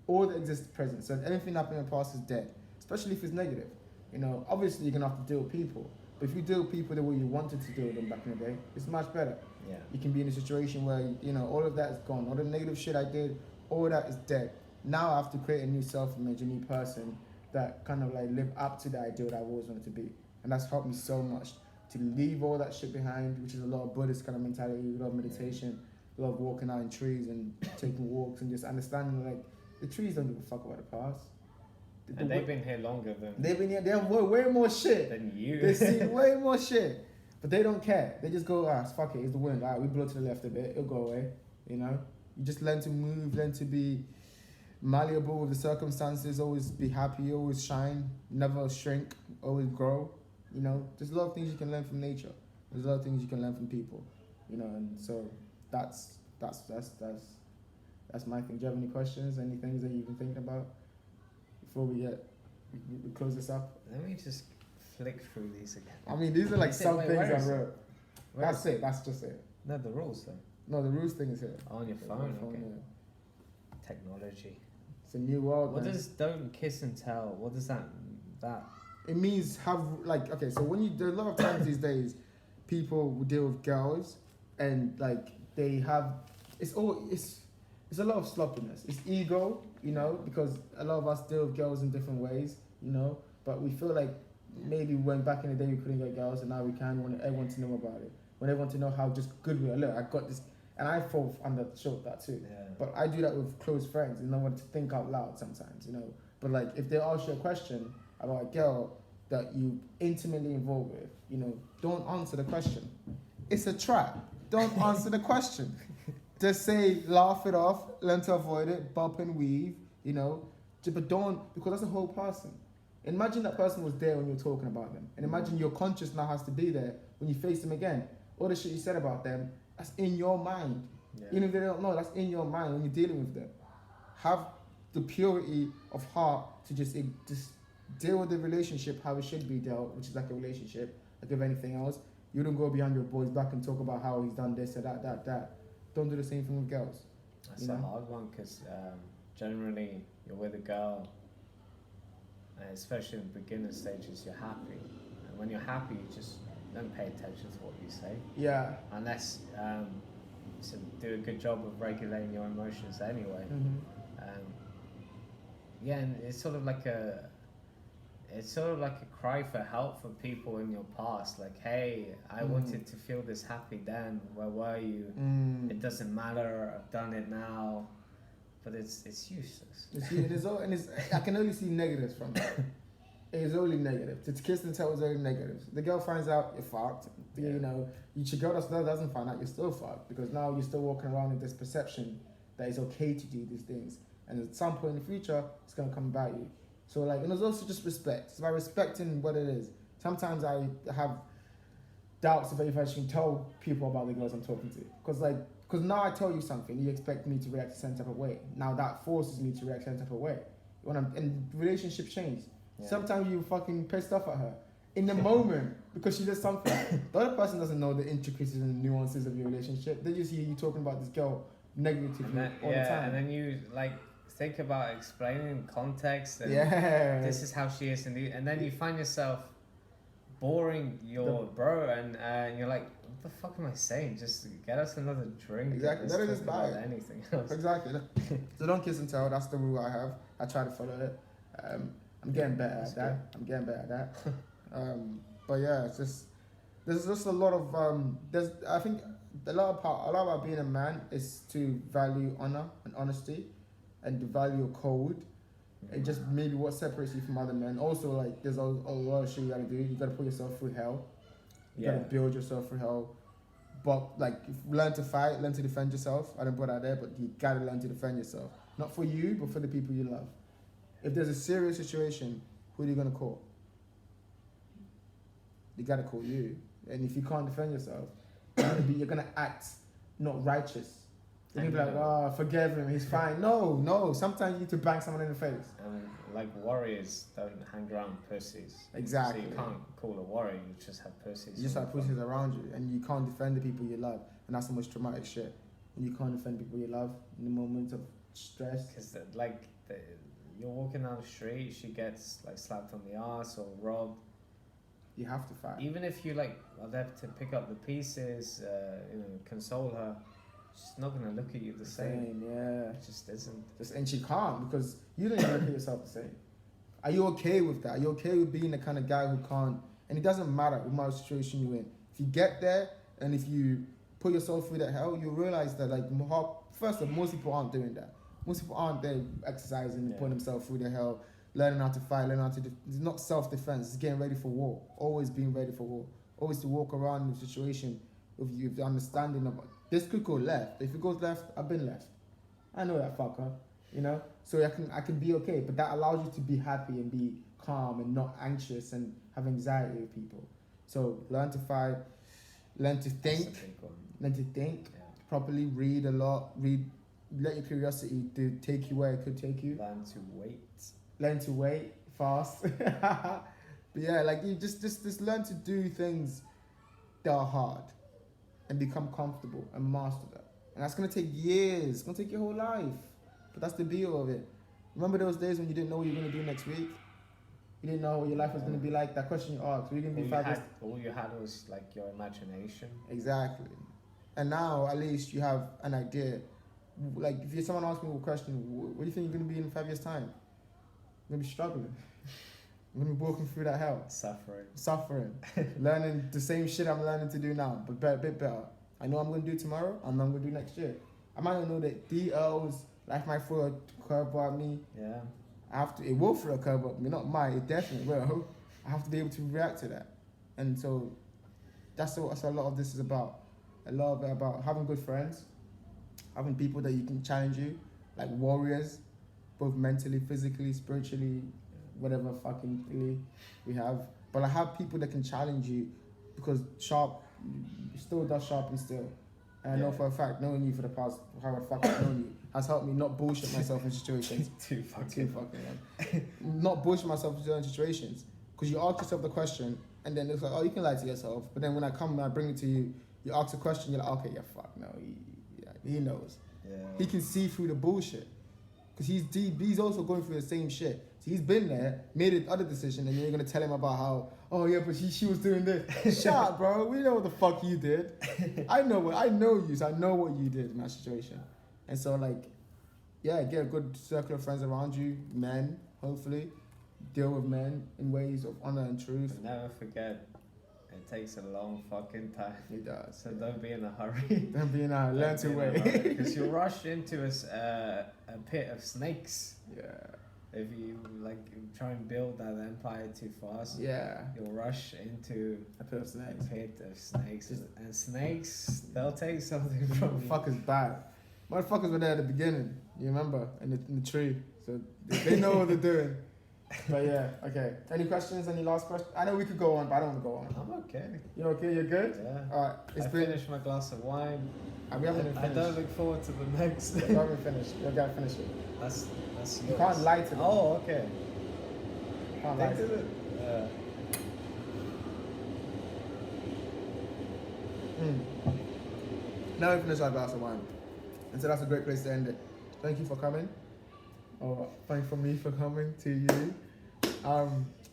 Speaker 1: All that exists is present. So if anything happening in the past is dead, especially if it's negative. You know, obviously you're gonna have to deal with people. But if you deal with people the way you wanted to deal with them back in the day, it's much better.
Speaker 2: Yeah.
Speaker 1: You can be in a situation where, you know, all of that is gone. All the negative shit I did, all of that is dead. Now I have to create a new self-image, a new person that kind of like live up to the ideal that I always wanted to be. And that's helped me so much to leave all that shit behind, which is a lot of Buddhist kind of mentality, a lot of meditation, a lot of walking out in trees and taking walks and just understanding like the trees don't give a fuck about the past.
Speaker 2: And they've been here longer than...
Speaker 1: They've been here, they have way more shit.
Speaker 2: Than you.
Speaker 1: They've seen way more shit. But they don't care. They just go, fuck it, it's the wind. We blow to the left a bit, it'll go away, you know? You just learn to move, learn to be malleable with the circumstances, always be happy, always shine, never shrink, always grow. You know, there's a lot of things you can learn from nature. There's a lot of things you can learn from people. You know, and so that's my thing. Do you have any questions? Any things that you've been thinking about before we close this up?
Speaker 2: Let me just flick through these again.
Speaker 1: I mean, these are like some things I wrote. That's it. That's just it.
Speaker 2: No, the rules though.
Speaker 1: No, the rules thing is here.
Speaker 2: On your phone, okay.
Speaker 1: Yeah.
Speaker 2: Technology.
Speaker 1: It's a new world.
Speaker 2: What
Speaker 1: man.
Speaker 2: does don't kiss and tell? What does that?
Speaker 1: It means have like, okay, so when there are a lot of times these days, people will deal with girls and like they have it's a lot of sloppiness. It's ego, you know, because a lot of us deal with girls in different ways, you know, but we feel like maybe when back in the day we couldn't get girls and now we can. Want everyone to know about it. Want everyone to know how just good we are. Look, I got this, and I fall under that too.
Speaker 2: Yeah.
Speaker 1: But I do that with close friends and no one to think out loud sometimes, you know. But like if they ask you a question about a girl that you intimately involved with, you know, don't answer the question. It's a trap. Don't answer the question. Just say, laugh it off, learn to avoid it, bump and weave, you know. But don't, because that's a whole person. Imagine that person was there when you were talking about them. And imagine your conscience now has to be there when you face them again. All the shit you said about them, that's in your mind.
Speaker 2: Yeah.
Speaker 1: Even if they don't know, that's in your mind when you're dealing with them. Have the purity of heart to just deal with the relationship how it should be dealt, which is like a relationship, like if anything else. You don't go behind your boy's back and talk about how he's done this or that. Don't do the same thing with girls.
Speaker 2: That's a hard one because generally you're with a girl, and especially in the beginner stages, you're happy. And when you're happy, you just don't pay attention to what you say.
Speaker 1: Yeah.
Speaker 2: Unless you do a good job of regulating your emotions anyway.
Speaker 1: Mm-hmm.
Speaker 2: Yeah, and it's sort of like a cry for help for people in your past. Like, hey, I wanted to feel this happy then. Where were you? It doesn't matter. I've done it now. But it's useless.
Speaker 1: I can only see negatives from it. It is only negative. To kiss and tell is only negative. The girl finds out you're fucked.
Speaker 2: Yeah.
Speaker 1: You know, your girl that doesn't find out you're still fucked because now you're still walking around with this perception that it's okay to do these things. And at some point in the future, it's gonna come about you. So like, and there's also just respect. It's about respecting what it is. Sometimes I have doubts if I should tell people about the girls I'm talking to. Because now I tell you something, you expect me to react a certain type of way. Now that forces me to react a certain type of way. And relationships change. Yeah. Sometimes you fucking pissed off at her in the moment because she did something. The other person doesn't know the intricacies and nuances of your relationship. They just hear you talking about this girl negatively all the time.
Speaker 2: And then you like think about explaining context and this is how she is, and then you find yourself boring your bro, and you're like, what the fuck am I saying? Just get us another drink.
Speaker 1: Exactly. That is about
Speaker 2: anything else.
Speaker 1: Exactly. So don't kiss and tell. That's the rule I have. I try to follow it. I'm getting better at that. But yeah, it's just there's just a lot of I think a lot about being a man is to value honor and honesty. and the value of code. And just maybe what separates you from other men. Also, like, there's a lot of shit you gotta do. You gotta put yourself through hell. You gotta build yourself through hell. But, like, learn to fight, learn to defend yourself. I didn't put that there, but you gotta learn to defend yourself. Not for you, but for the people you love. If there's a serious situation, who are you gonna call? You gotta call you. And if you can't defend yourself, you're gonna act not righteous. You're gonna be like, oh, forgive him, he's fine. No. Sometimes you need to bang someone in the face.
Speaker 2: And like warriors don't hang around pussies.
Speaker 1: Exactly.
Speaker 2: So you can't call a warrior, you just have pussies.
Speaker 1: You just have pussies around you, and you can't defend the people you love. And that's the most traumatic shit. When you can't defend people you love in the moments of stress.
Speaker 2: Because you're walking down the street, she gets like slapped on the ass or robbed.
Speaker 1: You have to fight.
Speaker 2: Even if you like are there to pick up the pieces, console her, she's not gonna look at you the same.
Speaker 1: Yeah.
Speaker 2: It just isn't.
Speaker 1: And she can't, because you don't even look at yourself the same. Are you okay with that? Are you okay with being the kind of guy who can't? And it doesn't matter what situation you're in. If you get there and if you put yourself through that hell, you realize that first of all, most people aren't doing that. Most people aren't there exercising and putting themselves through the hell, learning how to fight, learning how to. It's not self-defense. It's getting ready for war. Always being ready for war. Always to walk around the situation with the understanding of this could go left. If it goes left, I've been left. I know that fucker, So I can be okay, but that allows you to be happy and be calm and not anxious and have anxiety with people. So learn to fight, learn to think, properly, read a lot, let your curiosity take you where it could take you. Learn to wait fast. But yeah, like you just learn to do things that are hard and become comfortable and master that. And that's gonna take years. It's gonna take your whole life. But that's the deal of it. Remember those days when you didn't know what you were gonna do next week? You didn't know what your life was gonna be like. That question you asked, were you gonna be 5 years?
Speaker 2: All you had was like your imagination.
Speaker 1: Exactly. And now at least you have an idea. Like if someone asks me a question, what do you think you're gonna be in 5 years' time? I'm gonna be struggling. I'm gonna be walking through that hell. Suffering. Learning the same shit I'm learning to do now, but a bit better. I know I'm gonna do tomorrow, and I'm gonna do next year. I might not know the details. Life might throw a curveball at me.
Speaker 2: Yeah.
Speaker 1: It will throw a curveball at me, not mine, it definitely will. I have to be able to react to that. And so that's what a lot of this is about. A lot of it about having good friends, having people that you can challenge you, like warriors, both mentally, physically, spiritually, whatever fucking we have. But I have people that can challenge you, because sharp still does sharpen still. And I know for a fact, knowing you for the past however fuck I've known you has helped me not bullshit myself in situations.
Speaker 2: Too fucking
Speaker 1: Not bullshit myself in certain situations. Because you ask yourself the question, and then it's like, oh, you can lie to yourself. But then when I come and I bring it to you, you ask a question, you're like, okay, yeah, fuck, no, he knows.
Speaker 2: Yeah.
Speaker 1: He can see through the bullshit. Because he's deep, he's also going through the same shit. So he's been there, made an other decision, and you're going to tell him about how, oh yeah, but she was doing this. Shut up, bro. We know what the fuck you did. I know you, so I know what you did in that situation. And so, like, yeah, get a good circle of friends around you, men, hopefully. Deal with men in ways of honor and truth.
Speaker 2: But never forget, it takes a long fucking time.
Speaker 1: It does.
Speaker 2: So don't be in a hurry.
Speaker 1: Don't be in a hurry. Learn to wait.
Speaker 2: Because you'll rush into a pit of snakes.
Speaker 1: Yeah.
Speaker 2: If you like try and build that empire too fast, you'll rush into
Speaker 1: a pit of snakes.
Speaker 2: And snakes, they'll take something from you.
Speaker 1: Motherfuckers bad. Motherfuckers were there at the beginning. You remember in the tree, so they know what they're doing. But yeah, okay. Any questions? Any last questions? I know we could go on, but I don't want to go on.
Speaker 2: I'm okay.
Speaker 1: You're okay? You're good?
Speaker 2: Yeah.
Speaker 1: Alright.
Speaker 2: I finished my glass of wine.
Speaker 1: We haven't finished.
Speaker 2: I don't look forward to the next.
Speaker 1: We haven't finished. You gotta finish it.
Speaker 2: That's
Speaker 1: you can't lie to them.
Speaker 2: Oh, okay.
Speaker 1: You can't lie to them. Now we finish our glass of wine. And so that's a great place to end it. Thank you for coming. Oh, thank you for me for coming to you.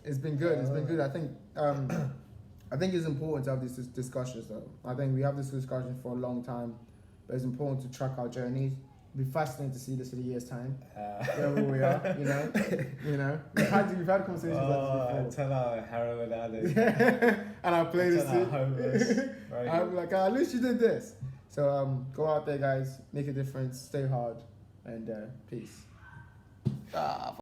Speaker 1: It's been good. It's been good. I think it's important to have these discussions though. I think we have this discussion for a long time, but it's important to track our journeys. It'd be fascinating to see this in a year's time. Where we are, you know. We've had conversations like this before.
Speaker 2: Tell our heroin addict.
Speaker 1: And I play this too.
Speaker 2: Homeless. Right.
Speaker 1: I'm like, at least you did this. So go out there, guys. Make a difference. Stay hard, and peace. Ah,